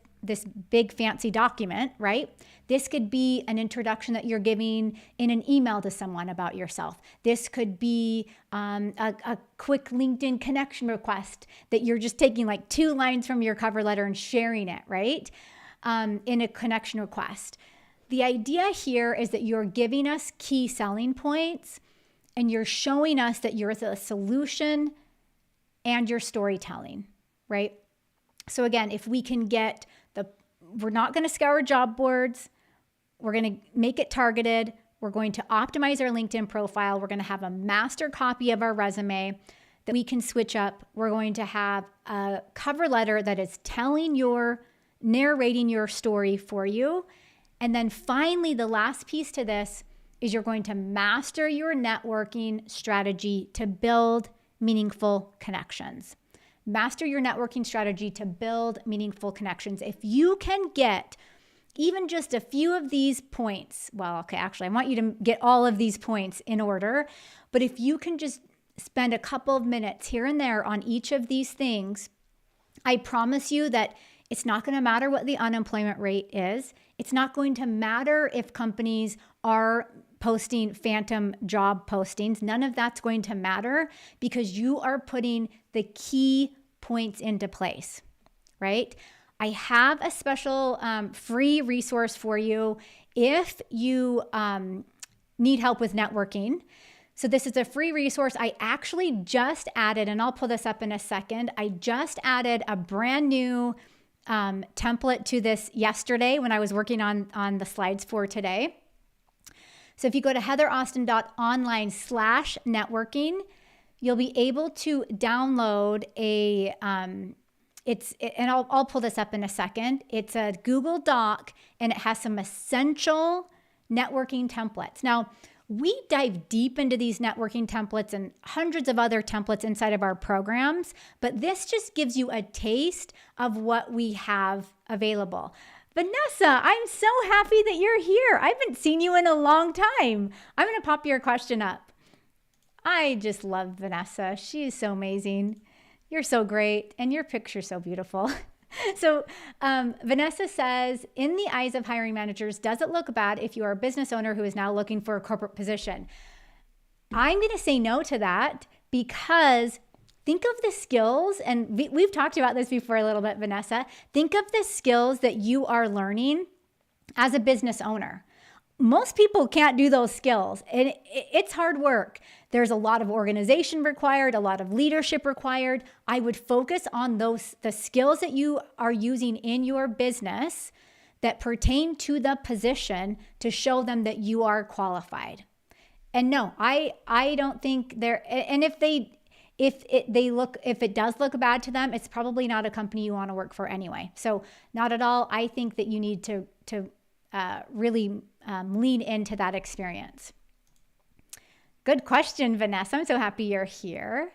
big fancy document, right? This could be an introduction that you're giving in an email to someone about yourself. This could be a quick LinkedIn connection request that you're just taking like 2 lines from your cover letter and sharing it, right? In a connection request. The idea here is that you're giving us key selling points and you're showing us that you're the solution and your storytelling, right? So again, if we can we're not going to scour job boards. We're going to make it targeted. We're going to optimize our LinkedIn profile. We're going to have a master copy of our resume that we can switch up. We're going to have a cover letter that is narrating your story for you. And then finally, the last piece to this is you're going to master your networking strategy to build meaningful connections. Master your networking strategy to build meaningful connections. If you can get even just a few of these points, I want you to get all of these points in order, but if you can just spend a couple of minutes here and there on each of these things, I promise you that it's not going to matter what the unemployment rate is. It's not going to matter if companies are posting phantom job postings. None of that's going to matter because you are putting the key points into place, right? I have a special free resource for you if you need help with networking. So this is a free resource. I actually just added, and I'll pull this up in a second, I just added a brand new template to this yesterday when I was working on the slides for today. So if you go to heatheraustin.online/networking, you'll be able to download and I'll pull this up in a second. It's a Google Doc and it has some essential networking templates. Now, we dive deep into these networking templates and hundreds of other templates inside of our programs, but this just gives you a taste of what we have available. Vanessa, I'm so happy that you're here. I haven't seen you in a long time. I'm going to pop your question up. I just love Vanessa. She's so amazing. You're so great, and your picture's so beautiful. So Vanessa says, in the eyes of hiring managers, does it look bad if you are a business owner who is now looking for a corporate position? I'm going to say no to that, because think of the skills, and we've talked about this before a little bit, Vanessa. Think of the skills that you are learning as a business owner. Most people can't do those skills, and it's hard work. There's a lot of organization required, a lot of leadership required. I would focus on the skills that you are using in your business that pertain to the position to show them that you are qualified. And no, I don't think they're, and if it does look bad to them, it's probably not a company you want to work for anyway. So not at all. I think that you need to really lean into that experience. Good question, Vanessa. I'm so happy you're here.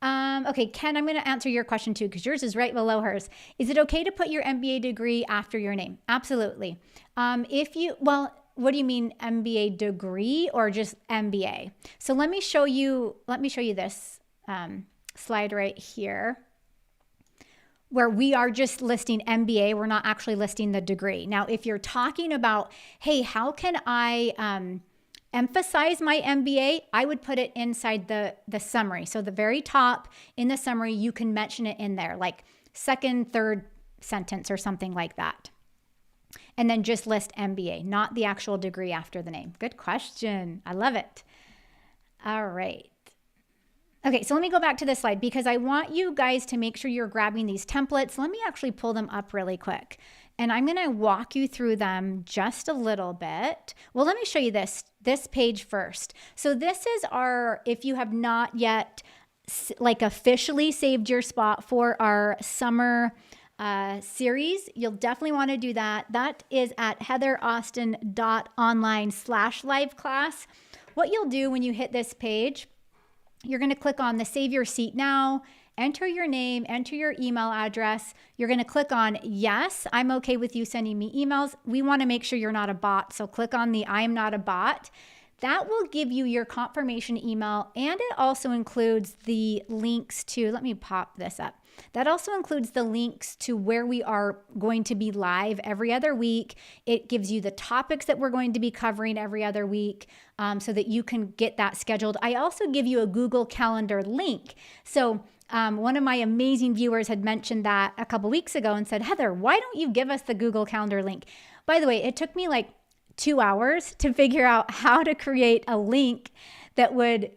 Okay, Ken, I'm going to answer your question too, because yours is right below hers. Is it okay to put your MBA degree after your name? Absolutely. What do you mean, MBA degree or just MBA? So let me show you this slide right here, where we are just listing MBA. We're not actually listing the degree. Now, if you're talking about, hey, how can I emphasize my MBA, I would put it inside the summary. So the very top in the summary, you can mention it in there, like second, third sentence or something like that. And then just list MBA, not the actual degree after the name. Good question. I love it. All right. Okay, so let me go back to this slide, because I want you guys to make sure you're grabbing these templates. Let me actually pull them up really quick, and I'm going to walk you through them just a little bit. Well, let me show you this page first. So this is if you have not yet officially saved your spot for our summer series, you'll definitely want to do that. That is at heatheraustin.online/live class. What you'll do when you hit this page, you're going to click on the Save Your Seat Now, enter your name, enter your email address. You're going to click on Yes, I'm okay with you sending me emails. We want to make sure you're not a bot, so click on the I am not a bot. That will give you your confirmation email, and it also includes the links to, let me pop this up. That also includes the links to where we are going to be live every other week. It gives you the topics that we're going to be covering every other week, so that you can get that scheduled. I also give you a Google Calendar link. So one of my amazing viewers had mentioned that a couple weeks ago and said, Heather, why don't you give us the Google Calendar link? By the way, it took me like 2 hours to figure out how to create a link that would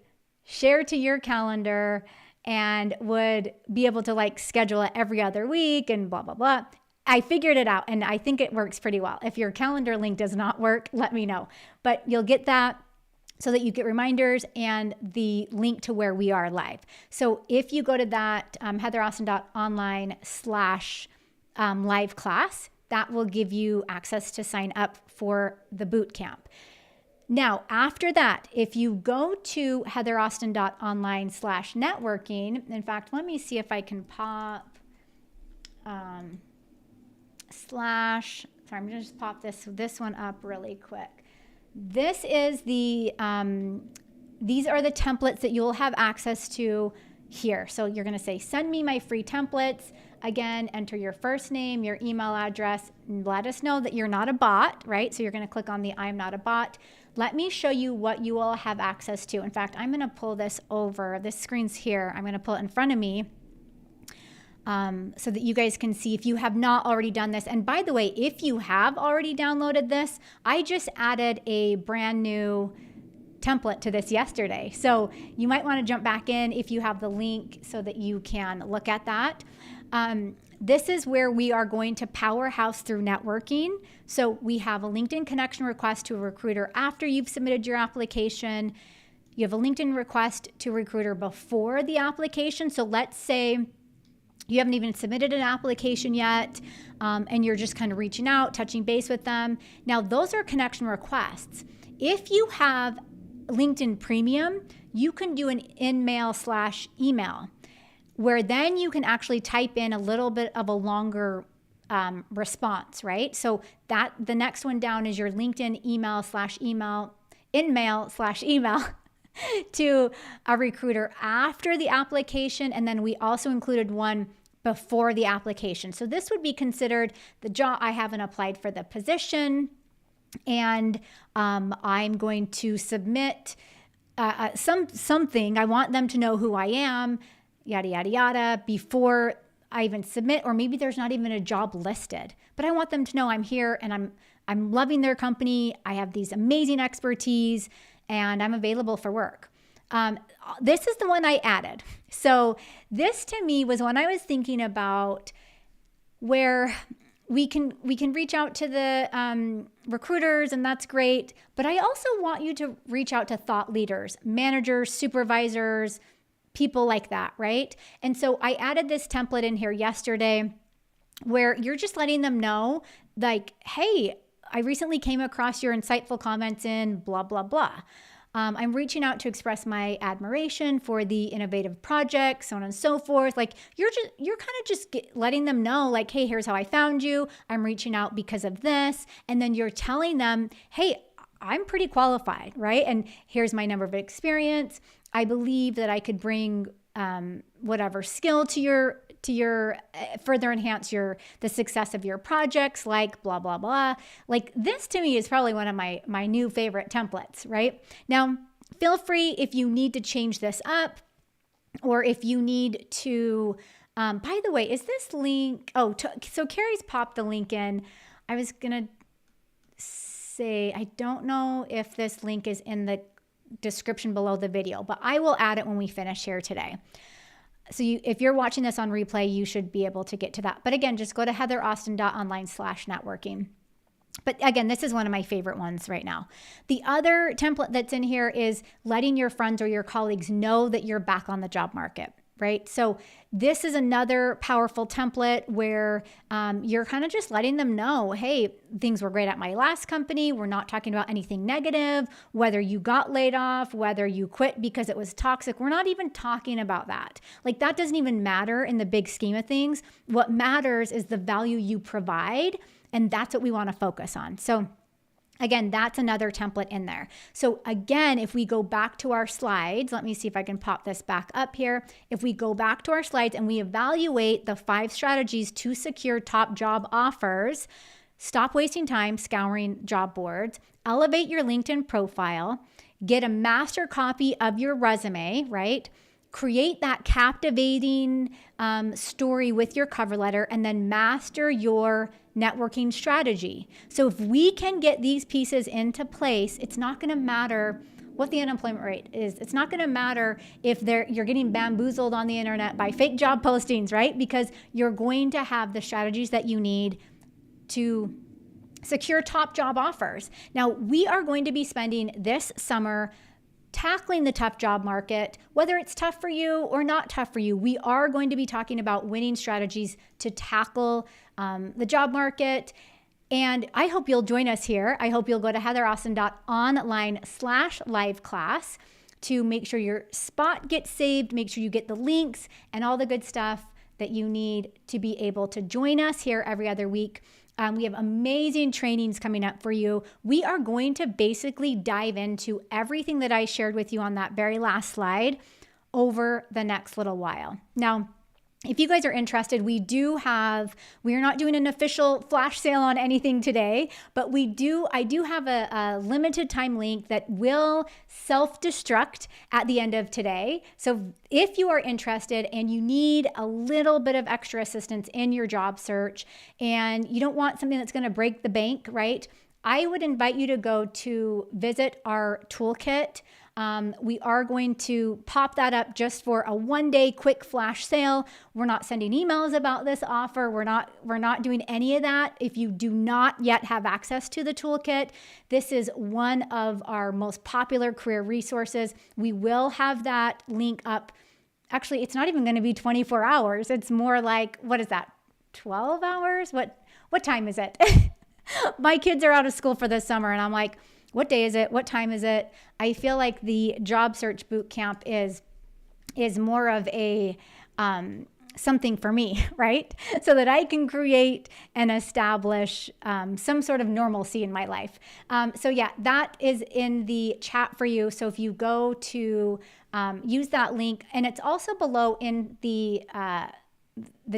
share to your calendar and would be able to schedule it every other week and blah, blah, blah. I figured it out, and I think it works pretty well. If your calendar link does not work, let me know. But you'll get that so that you get reminders and the link to where we are live. So if you go to that heatheraustin.online/live class, that will give you access to sign up for the boot camp. Now, after that, if you go to heatheraustin.online/networking, in fact, let me see if I can pop sorry, I'm going to just pop this one up really quick. This is these are the templates that you'll have access to here. So you're going to say, send me my free templates. Again, enter your first name, your email address, and let us know that you're not a bot, right? So you're going to click on the I'm not a bot. Let me show you what you all have access to. In fact, I'm going to pull this over. This screen's here. I'm going to pull it in front of me so that you guys can see if you have not already done this. And by the way, if you have already downloaded this, I just added a brand new template to this yesterday. So you might want to jump back in if you have the link so that you can look at that. This is where we are going to powerhouse through networking. So we have a LinkedIn connection request to a recruiter after you've submitted your application. You have a LinkedIn request to a recruiter before the application. So let's say you haven't even submitted an application yet, and you're just kind of reaching out, touching base with them. Now, those are connection requests. If you have LinkedIn Premium, you can do an in-mail/email, where then you can actually type in a little bit of a longer response, right? So that the next one down is your LinkedIn in-mail/email to a recruiter after the application. And then we also included one before the application. So this would be considered the job. I haven't applied for the position, and I'm going to submit something. I want them to know who I am, yada, yada, yada, before I even submit, or maybe there's not even a job listed, but I want them to know I'm here and I'm loving their company. I have these amazing expertise and I'm available for work. This is the one I added. So this to me was when I was thinking about where we can reach out to the recruiters, and that's great. But I also want you to reach out to thought leaders, managers, supervisors, people like that, right? And so I added this template in here yesterday where you're just letting them know, like, hey, I recently came across your insightful comments in blah, blah, blah. I'm reaching out to express my admiration for the innovative project, so on and so forth. Like you're kind of just letting them know, like, hey, here's how I found you. I'm reaching out because of this. And then you're telling them, hey, I'm pretty qualified, right? And here's my number of experience. I believe that I could bring whatever skill to your further enhance the success of your projects, like blah, blah, blah. Like this to me is probably one of my new favorite templates, right? Now, feel free if you need to change this up, or if you need to, by the way, is this link, so Carrie's popped the link in. I was going to say, I don't know if this link is in the description below the video, but I will add it when we finish here today. So if you're watching this on replay, you should be able to get to that. But again, just go to heatheraustin.online/networking. But again, this is one of my favorite ones right now. The other template that's in here is letting your friends or your colleagues know that you're back on the job market, right? So this is another powerful template where you're kind of just letting them know, hey, things were great at my last company. We're not talking about anything negative, whether you got laid off, whether you quit because it was toxic. We're not even talking about that. Like that doesn't even matter in the big scheme of things. What matters is the value you provide, and that's what we want to focus on. So again, that's another template in there. So again, if we go back to our slides, let me see if I can pop this back up here. If we go back to our slides and we evaluate the 5 strategies to secure top job offers, stop wasting time scouring job boards, elevate your LinkedIn profile, get a master copy of your resume, right? Create that captivating story with your cover letter, and then master your networking strategy. So if we can get these pieces into place, it's not going to matter what the unemployment rate is. It's not going to matter if you're getting bamboozled on the internet by fake job postings, right? Because you're going to have the strategies that you need to secure top job offers. Now, we are going to be spending this summer tackling the tough job market, whether it's tough for you or not tough for you. We are going to be talking about winning strategies to tackle the job market. And I hope you'll join us here. I hope you'll go to heatheraustin.online/live class to make sure your spot gets saved, make sure you get the links and all the good stuff that you need to be able to join us here every other week. We have amazing trainings coming up for you. We are going to basically dive into everything that I shared with you on that very last slide over the next little while. Now, if you guys are interested, we are not doing an official flash sale on anything today, but I do have a limited time link that will self-destruct at the end of today. So if you are interested and you need a little bit of extra assistance in your job search and you don't want something that's going to break the bank, right? I would invite you to go to visit our toolkit. We are going to pop that up just for a one-day quick flash sale. We're not sending emails about this offer. We're not doing any of that. If you do not yet have access to the toolkit, this is one of our most popular career resources. We will have that link up. Actually, it's not even going to be 24 hours. It's more like, what is that? 12 hours? What time is it? My kids are out of school for this summer and I'm like, what day is it? What time is it? I feel like the Job Search Bootcamp is more of a something for me, right? So that I can create and establish some sort of normalcy in my life. So yeah, that is in the chat for you. So if you go to use that link, and it's also below in the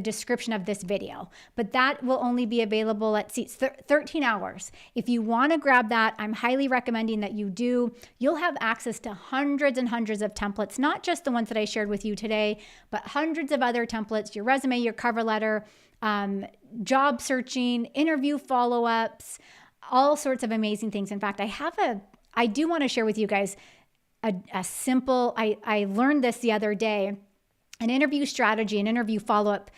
description of this video, but that will only be available, let's see, 13 hours. If you want to grab that, I'm highly recommending that you do. You'll have access to hundreds and hundreds of templates, not just the ones that I shared with you today, but hundreds of other templates, your resume, your cover letter, job searching, interview follow-ups, all sorts of amazing things. In fact, I do want to share with you guys a simple, I learned this the other day, an interview strategy, an interview follow-up,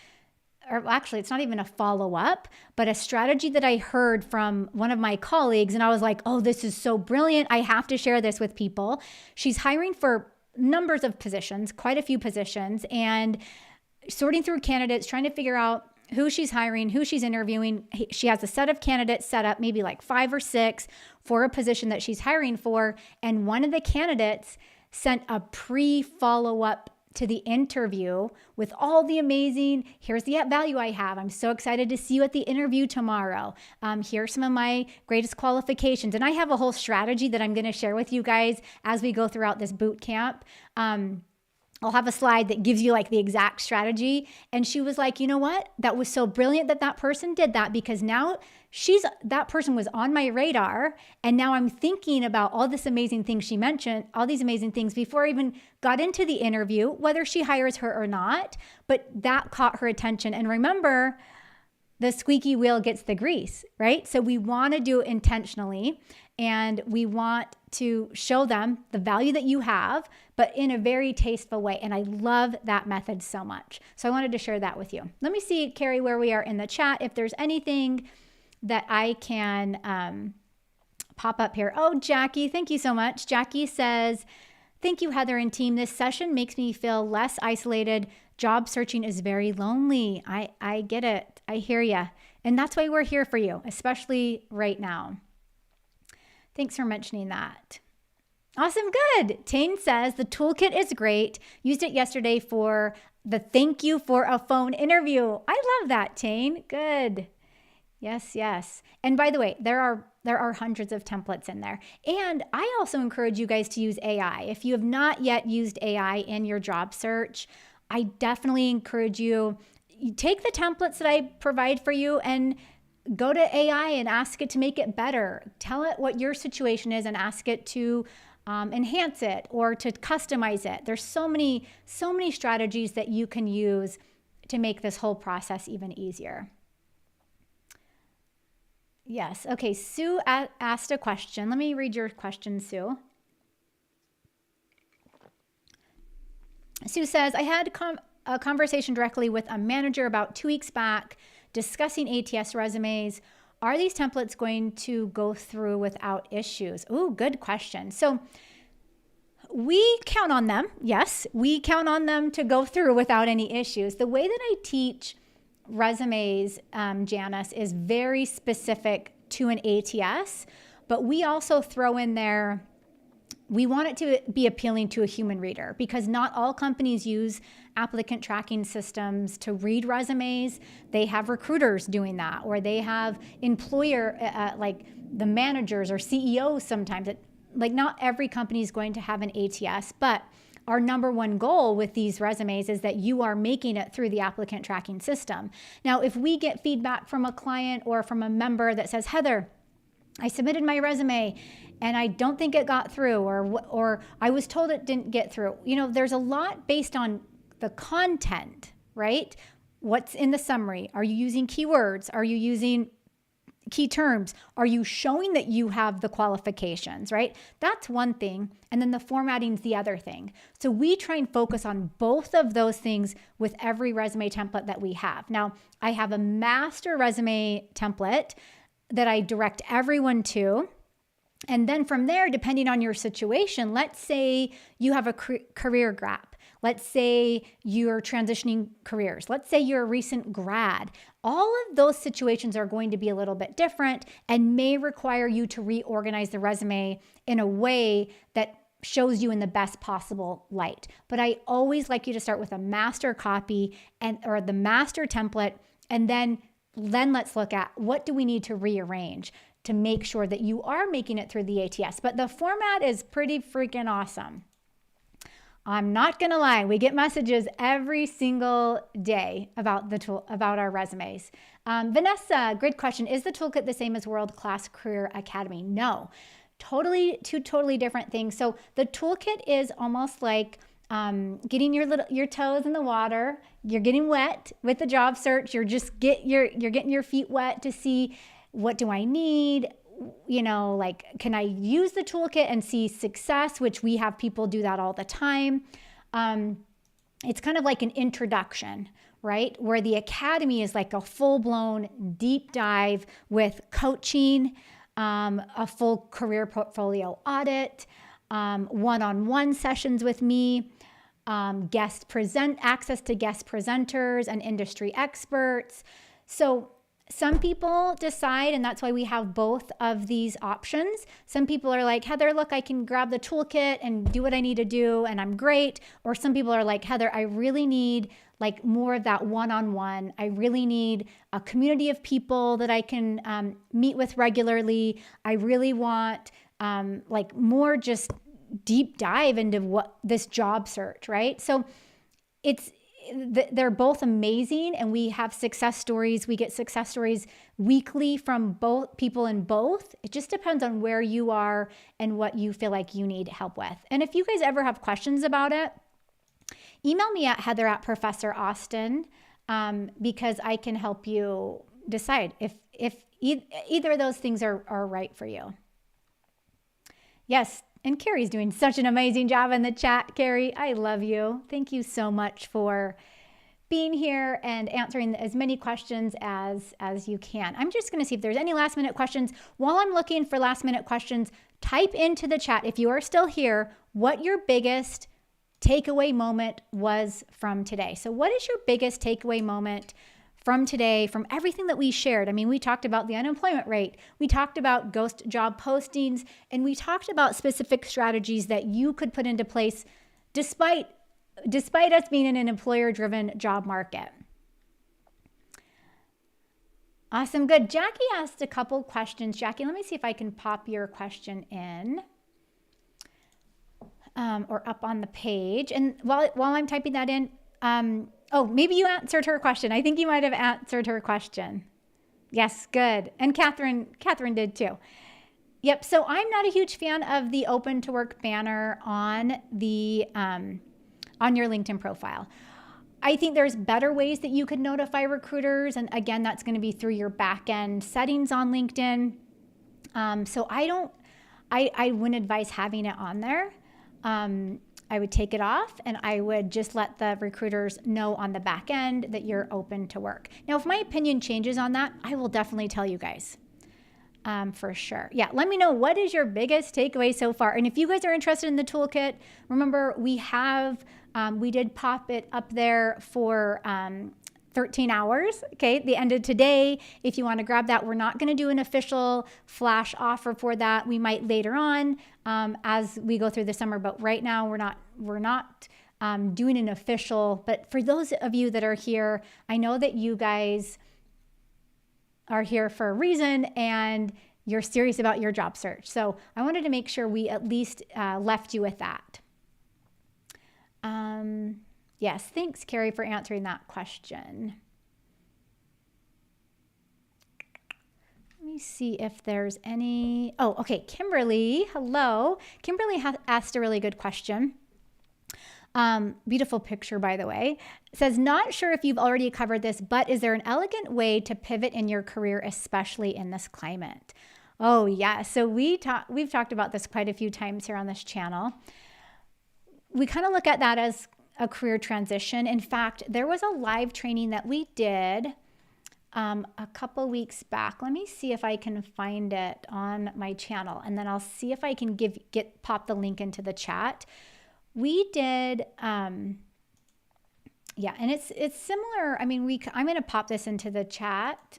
or actually it's not even a follow-up, but a strategy that I heard from one of my colleagues. And I was like, oh, this is so brilliant. I have to share this with people. She's hiring for numbers of positions, quite a few positions, and sorting through candidates, trying to figure out who she's hiring, who she's interviewing. She has a set of candidates set up, maybe like 5 or 6 for a position that she's hiring for. And one of the candidates sent a pre-follow-up to the interview with all the amazing, here's the value I have. I'm so excited to see you at the interview tomorrow. Here's some of my greatest qualifications. And I have a whole strategy that I'm going to share with you guys as we go throughout this boot camp. I'll have a slide that gives you like the exact strategy. And she was like, you know what? That was so brilliant that person did that, because now that person was on my radar. And now I'm thinking about all this amazing things she mentioned, all these amazing things before I even got into the interview, whether she hires her or not, but that caught her attention. And remember, the squeaky wheel gets the grease, right? So we want to do it intentionally, and we want to show them the value that you have, but in a very tasteful way. And I love that method so much. So I wanted to share that with you. Let me see, Carrie, where we are in the chat, if there's anything that I can pop up here. Oh, Jackie, thank you so much. Jackie says, thank you, Heather and team. This session makes me feel less isolated. Job searching is very lonely. I get it. I hear you. And that's why we're here for you, especially right now. Thanks for mentioning that. Awesome. Good. Tane says the toolkit is great. Used it yesterday for the thank you for a phone interview. I love that, Tane. Good. Yes, yes. And by the way, there are hundreds of templates in there. And I also encourage you guys to use AI. If you have not yet used AI in your job search, I definitely encourage you take the templates that I provide for you and go to AI and ask it to make it better. Tell it what your situation is and ask it to enhance it or to customize it. There's so many strategies that you can use to make this whole process even easier. Yes. Okay. Sue asked a question. Let me read your question, Sue. Sue says, I had a conversation directly with a manager about 2 weeks back discussing ATS resumes. Are these templates going to go through without issues? Ooh, good question. So we count on them. Yes, we count on them to go through without any issues. The way that I teach resumes, Janice, is very specific to an ATS, but we also throw in there, we want it to be appealing to a human reader, because not all companies use applicant tracking systems to read resumes. They have recruiters doing that, or they have employer, like the managers or CEOs sometimes. Like not every company is going to have an ATS, but our number one goal with these resumes is that you are making it through the applicant tracking system. Now, if we get feedback from a client or from a member that says, Heather, I submitted my resume and I don't think it got through, or I was told it didn't get through. You know, there's a lot based on the content, right? What's in the summary? Are you using keywords? Are you using key terms? Are you showing that you have the qualifications, right? That's one thing. And then the formatting is the other thing. So we try and focus on both of those things with every resume template that we have. Now, I have a master resume template that I direct everyone to. And then from there, depending on your situation, let's say you have a career gap. Let's say you're transitioning careers. Let's say you're a recent grad. All of those situations are going to be a little bit different and may require you to reorganize the resume in a way that shows you in the best possible light. But I always like you to start with a master copy or the master template, and then let's look at what do we need to rearrange to make sure that you are making it through the ATS. But the format is pretty freaking awesome. I'm not gonna lie, we get messages every single day about the tool, about our resumes. Vanessa, great question. Is the toolkit the same as World Class Career Academy? No, two totally different things. So the toolkit is almost like getting your toes in the water. You're getting wet with the job search. You're getting your feet wet to see, what do I need? Like, can I use the toolkit and see success, which we have people do that all the time. It's kind of like an introduction, right? Where the academy is like a full-blown deep dive with coaching, a full career portfolio audit, one-on-one sessions with me, access to guest presenters and industry experts. So some people decide, and that's why we have both of these options. Some people are like, Heather, look, I can grab the toolkit and do what I need to do, and I'm great. Or some people are like, Heather, I really need like more of that one-on-one. I really need a community of people that I can meet with regularly. I really want like more just deep dive into what this job search, right? So they're both amazing, and we have success stories. We get success stories weekly from both people in both. It just depends on where you are and what you feel like you need help with. And if you guys ever have questions about it, email me at heather@professoraustin, because I can help you decide if either of those things are right for you. Yes. And Carrie's doing such an amazing job in the chat. Carrie, I love you. Thank you so much for being here and answering as many questions as you can. I'm just going to see if there's any last minute questions. While I'm looking for last minute questions, type into the chat, if you are still here, what your biggest takeaway moment was from today. So what is your biggest takeaway moment from today, from everything that we shared? I mean, we talked about the unemployment rate, we talked about ghost job postings, and we talked about specific strategies that you could put into place despite us being in an employer-driven job market. Awesome, good. Jackie asked a couple questions. Jackie, let me see if I can pop your question in or up on the page. And while I'm typing that in, maybe you answered her question. I think you might have answered her question. Yes, good. And Catherine did too. Yep. So I'm not a huge fan of the open to work banner on the on your LinkedIn profile. I think there's better ways that you could notify recruiters. And again, that's going to be through your back end settings on LinkedIn. So I wouldn't advise having it on there. I would take it off, and I would just let the recruiters know on the back end that you're open to work. Now, if my opinion changes on that, I will definitely tell you guys for sure. Yeah, let me know, what is your biggest takeaway so far? And if you guys are interested in the toolkit, remember we did pop it up there for 13 hours, okay, the end of today. If you want to grab that, we're not going to do an official flash offer for that. We might later on as we go through the summer, but right now we're not doing an official. But for those of you that are here, I know that you guys are here for a reason and you're serious about your job search. So I wanted to make sure we at least left you with that. Yes, thanks, Carrie, for answering that question. Let me see if there's any. Oh, okay, Kimberly, hello. Kimberly asked a really good question. Beautiful picture, by the way. It says, not sure if you've already covered this, but is there an elegant way to pivot in your career, especially in this climate? Oh, yeah. So we've talked about this quite a few times here on this channel. We kind of look at that as a career transition. In fact, there was a live training that we did a couple weeks back. Let me see if I can find it on my channel, and then I'll see if I can pop the link into the chat. We did Yeah, and it's similar. I mean, I'm going to pop this into the chat,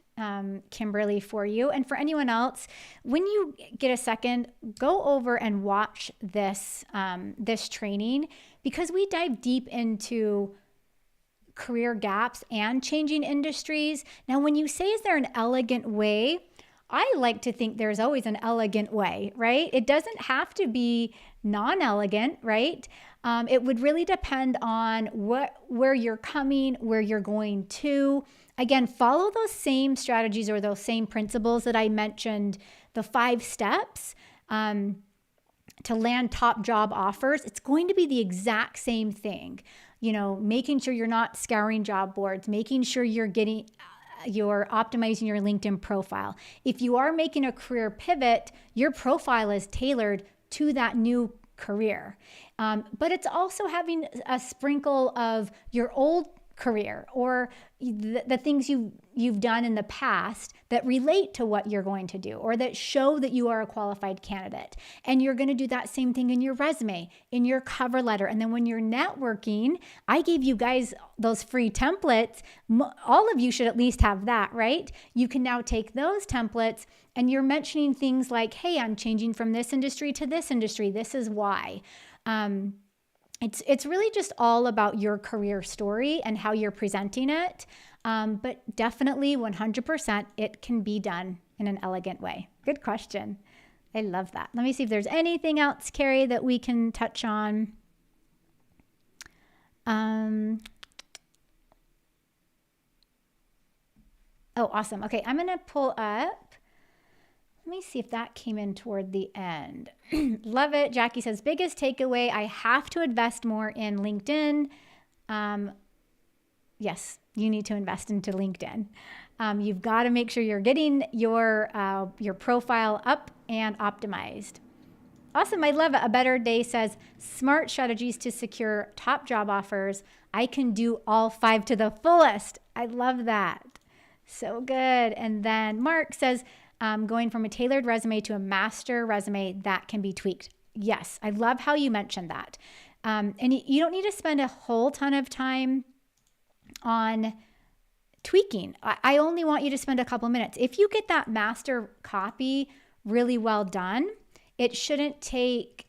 Kimberly, for you, and for anyone else. When you get a second, go over and watch this training, because we dive deep into career gaps and changing industries. Now, when you say, is there an elegant way? I like to think there's always an elegant way, right? It doesn't have to be non-elegant, right? It would really depend on where you're coming, where you're going to. Again, follow those same strategies or those same principles that I mentioned, the 5 steps to land top job offers. It's going to be the exact same thing. Making sure you're not scouring job boards, making sure you're optimizing your LinkedIn profile. If you are making a career pivot, your profile is tailored to that new career. But it's also having a sprinkle of your old career or the things you've done in the past that relate to what you're going to do or that show that you are a qualified candidate. And you're going to do that same thing in your resume, in your cover letter. And then when you're networking, I gave you guys those free templates. All of you should at least have that, right? You can now take those templates and you're mentioning things like, hey, I'm changing from this industry to this industry. This is why. It's really just all about your career story and how you're presenting it. But definitely 100% it can be done in an elegant way. Good question. I love that. Let me see if there's anything else, Carrie, that we can touch on. Oh, awesome. Okay, I'm going to pull up. Let me see if that came in toward the end. Love it. Jackie says, biggest takeaway, I have to invest more in LinkedIn. Yes, you need to invest into LinkedIn. You've got to make sure you're getting your profile up and optimized. Awesome. I love it. A Better Day says, smart strategies to secure top job offers. I can do all 5 to the fullest. I love that. So good. And then Mark says, going from a tailored resume to a master resume that can be tweaked. Yes, I love how you mentioned that. And you don't need to spend a whole ton of time on tweaking. I only want you to spend a couple minutes. If you get that master copy really well done, it shouldn't take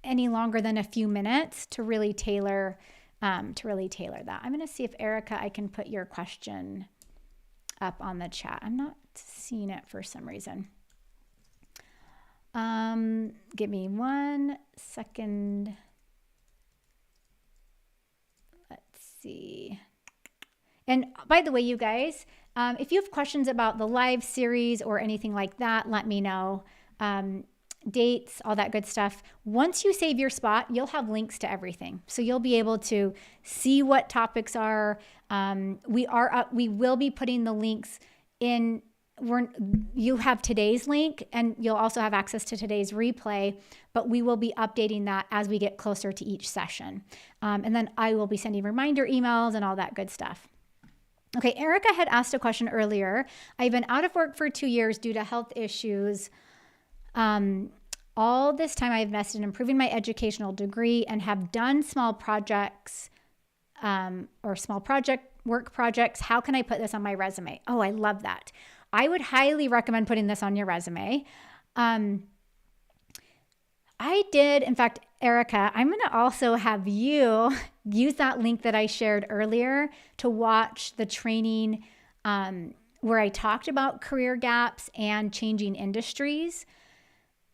any longer than a few minutes to really tailor that. I'm going to see if Erica, I can put your question up on the chat. I'm not seeing it for some reason. Give me 1 second. Let's see. And by the way, you guys, if you have questions about the live series or anything like that, let me know. Dates, all that good stuff. Once you save your spot, you'll have links to everything. So you'll be able to see what topics are. We will be putting the links in. You have today's link and you'll also have access to today's replay, but we will be updating that as we get closer to each session. And then I will be sending reminder emails and all that good stuff. Okay, Erica had asked a question earlier. I've been out of work for 2 years due to health issues. All this time I've invested in improving my educational degree and have done small projects or small work projects. How can I put this on my resume? Oh, I love that. I would highly recommend putting this on your resume. I did, in fact, Erica, I'm going to also have you use that link that I shared earlier to watch the training where I talked about career gaps and changing industries,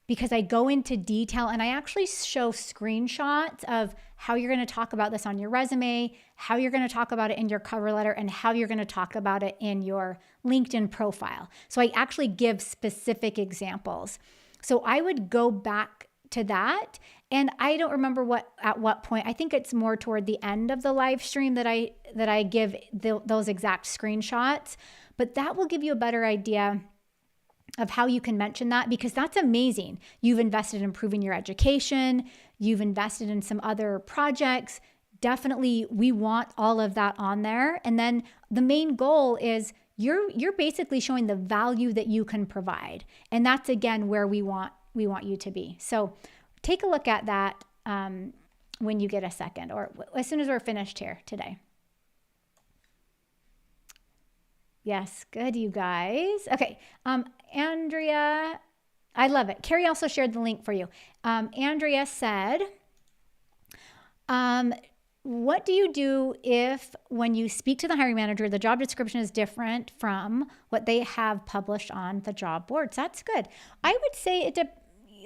because I go into detail and I actually show screenshots of how you're going to talk about this on your resume, how you're going to talk about it in your cover letter, and how you're going to talk about it in your LinkedIn profile. So I actually give specific examples. So I would go back to that. And I don't remember at what point. I think it's more toward the end of the live stream that I give those exact screenshots. But that will give you a better idea of how you can mention that, because that's amazing. You've invested in improving your education. You've invested in some other projects. Definitely, we want all of that on there. And then the main goal is you're basically showing the value that you can provide. And that's, again, where we want you to be. So take a look at that when you get a second, or as soon as we're finished here today. Yes, good, you guys. Okay, Andrea, I love it. Carrie also shared the link for you. Andrea said, what do you do if when you speak to the hiring manager, the job description is different from what they have published on the job boards? That's good. I would say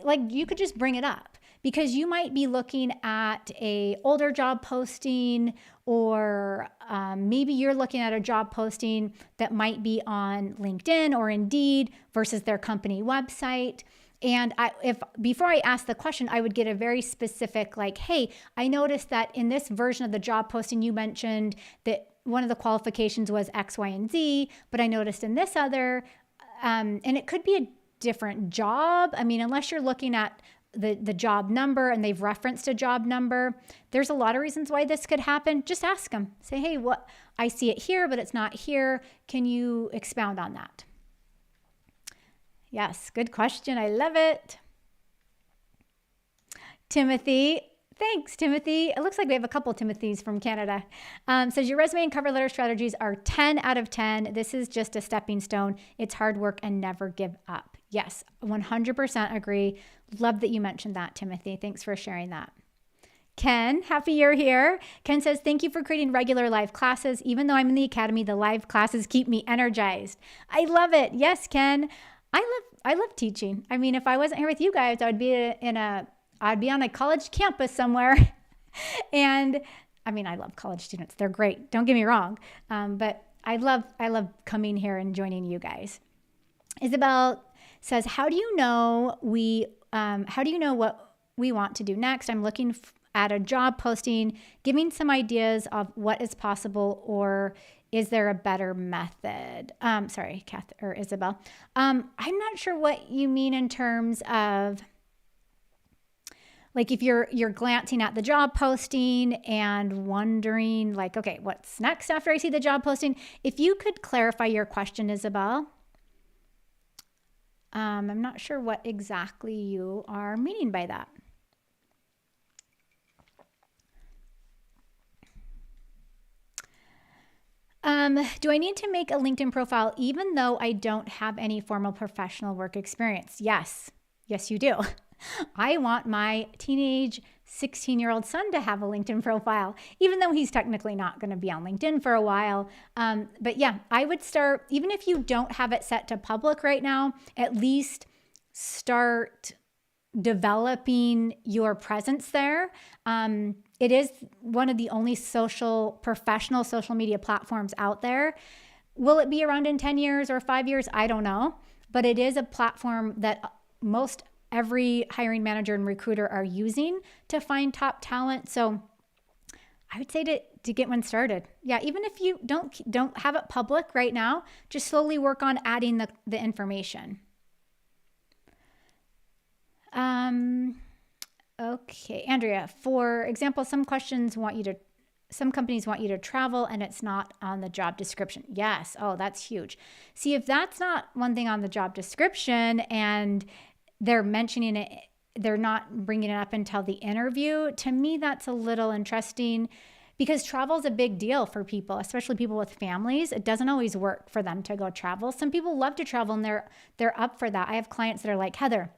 like you could just bring it up because you might be looking at a older job posting, or maybe you're looking at a job posting that might be on LinkedIn or Indeed versus their company website. And if before I ask the question, I would get a very specific, like, hey, I noticed that in this version of the job posting, you mentioned that one of the qualifications was X, Y, and Z, but I noticed in this other, and it could be a different job. I mean, unless you're looking at the job number and they've referenced a job number, there's a lot of reasons why this could happen. Just ask them. Say, hey, what, I see it here, but it's not here. Can you expound on that? Yes, good question. I love it. Timothy, thanks, Timothy. It looks like we have a couple Timothys from Canada. Says your resume and cover letter strategies are 10 out of 10. This is just a stepping stone. It's hard work and never give up. Yes, 100% agree. Love that you mentioned that, Timothy. Thanks for sharing that. Ken, happy you're here. Ken says, thank you for creating regular live classes. Even though I'm in the academy, the live classes keep me energized. I love it. Yes, Ken. I love teaching. I mean, if I wasn't here with you guys, I'd be on a college campus somewhere. And I mean, I love college students. They're great. Don't get me wrong. But I love coming here and joining you guys. Isabel says, how do you know what we want to do next? I'm looking at a job posting, giving some ideas of what is possible, or is there a better method? Sorry, Kath or Isabel. I'm not sure what you mean in terms of, like, if you're glancing at the job posting and wondering, like, okay, what's next after I see the job posting? If you could clarify your question, Isabel. I'm not sure what exactly you are meaning by that. Do I need to make a LinkedIn profile even though I don't have any formal professional work experience? Yes. Yes, you do. I want my teenage 16-year-old son to have a LinkedIn profile, even though he's technically not going to be on LinkedIn for a while. But yeah, I would start, even if you don't have it set to public right now, at least start developing your presence there. It is one of the only professional social media platforms out there. Will it be around in 10 years or 5 years? I don't know. But it is a platform that most every hiring manager and recruiter are using to find top talent. So I would say to get one started. Yeah, even if you don't have it public right now, just slowly work on adding the information. Okay, Andrea, for example, some companies want you to travel and it's not on the job description. Yes. Oh, that's huge. See, if that's not one thing on the job description and they're mentioning it, they're not bringing it up until the interview, to me, that's a little interesting because travel is a big deal for people, especially people with families. It doesn't always work for them to go travel. Some people love to travel and they're up for that. I have clients that are like, Heather,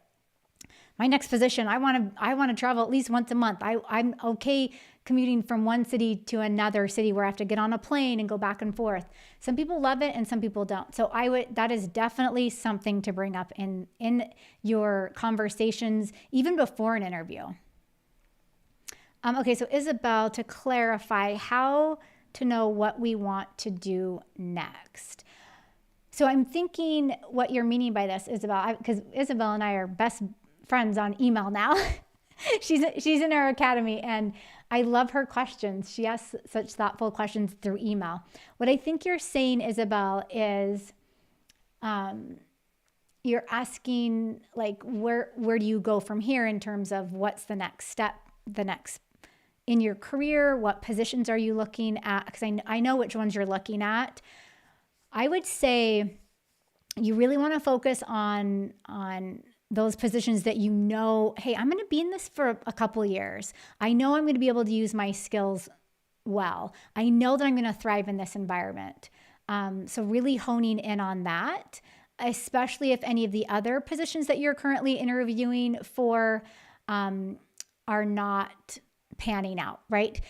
my next position, I want to travel at least once a month. I'm okay commuting from one city to another city where I have to get on a plane and go back and forth. Some people love it and some people don't. So that is definitely something to bring up in your conversations, even before an interview. Okay, so Isabel, to clarify, how to know what we want to do next. So I'm thinking what you're meaning by this, Isabel, because Isabel and I are best friends on email now. She's in our academy and I love her questions. She asks such thoughtful questions through email. What I think you're saying, Isabel, is you're asking, like, where do you go from here in terms of what's the next step, in your career? What positions are you looking at? Because I know which ones you're looking at. I would say you really want to focus on those positions that you know, hey, I'm going to be in this for a couple of years. I know I'm going to be able to use my skills well. I know that I'm going to thrive in this environment. So really honing in on that, especially if any of the other positions that you're currently interviewing for are not panning out, right?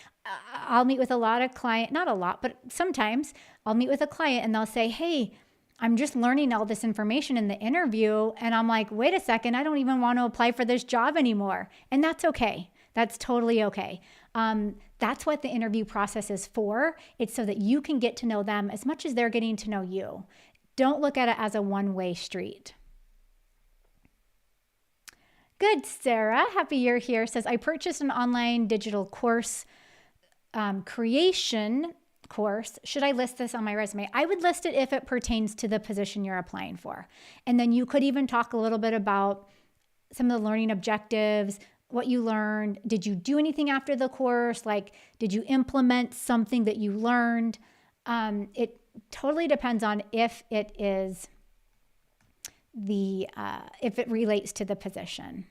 I'll meet with a lot of client, not a lot, but sometimes I'll meet with a client and they'll say, hey, I'm just learning all this information in the interview. And I'm like, wait a second, I don't even want to apply for this job anymore. And that's okay. That's totally okay. That's what the interview process is for. It's so that you can get to know them as much as they're getting to know you. Don't look at it as a one-way street. Good, Sarah. Happy you're here. Says, I purchased an online digital course creation course. Should I list this on my resume? I would list it if it pertains to the position you're applying for. And then you could even talk a little bit about some of the learning objectives, what you learned. Did you do anything after the course? Like, did you implement something that you learned? It totally depends on if it is if it relates to the position.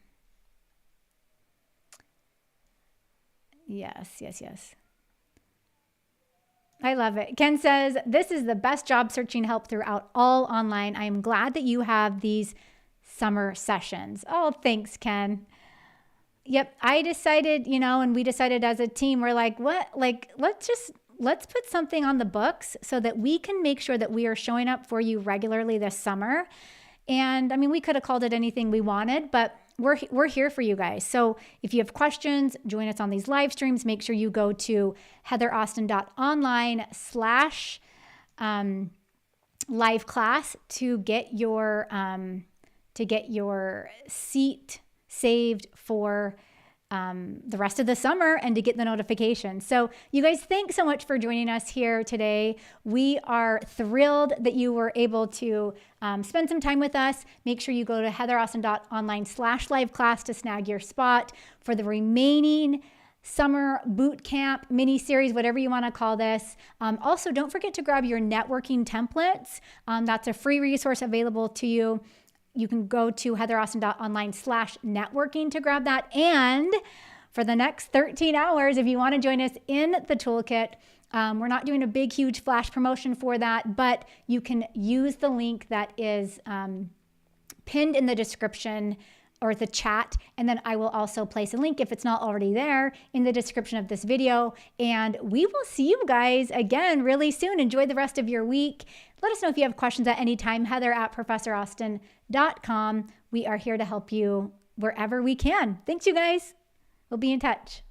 Yes. I love it. Ken says, this is the best job searching help throughout all online. I am glad that you have these summer sessions. Oh, thanks, Ken. Yep. I decided, and we decided as a team, we're like, what? Like, let's put something on the books so that we can make sure that we are showing up for you regularly this summer. And I mean, we could have called it anything we wanted, but we're here for you guys. So if you have questions, join us on these live streams. Make sure you go to heatheraustin.online/live class to get your seat saved for the rest of the summer and to get the notification. So you guys, thanks so much for joining us here today. We are thrilled that you were able to spend some time with us. Make sure you go to heatheraustin.online/live class to snag your spot for the remaining summer boot camp mini series, whatever you want to call this. Also, don't forget to grab your networking templates. That's a free resource available to you. You can go to heatheraustin.online/networking to grab that. And for the next 13 hours, if you want to join us in the toolkit, we're not doing a big, huge flash promotion for that, but you can use the link that is pinned in the description or the chat. And then I will also place a link, if it's not already there, in the description of this video. And we will see you guys again really soon. Enjoy the rest of your week. Let us know if you have questions at any time. Heather@professораustin.com. We are here to help you wherever we can. Thanks, you guys. We'll be in touch.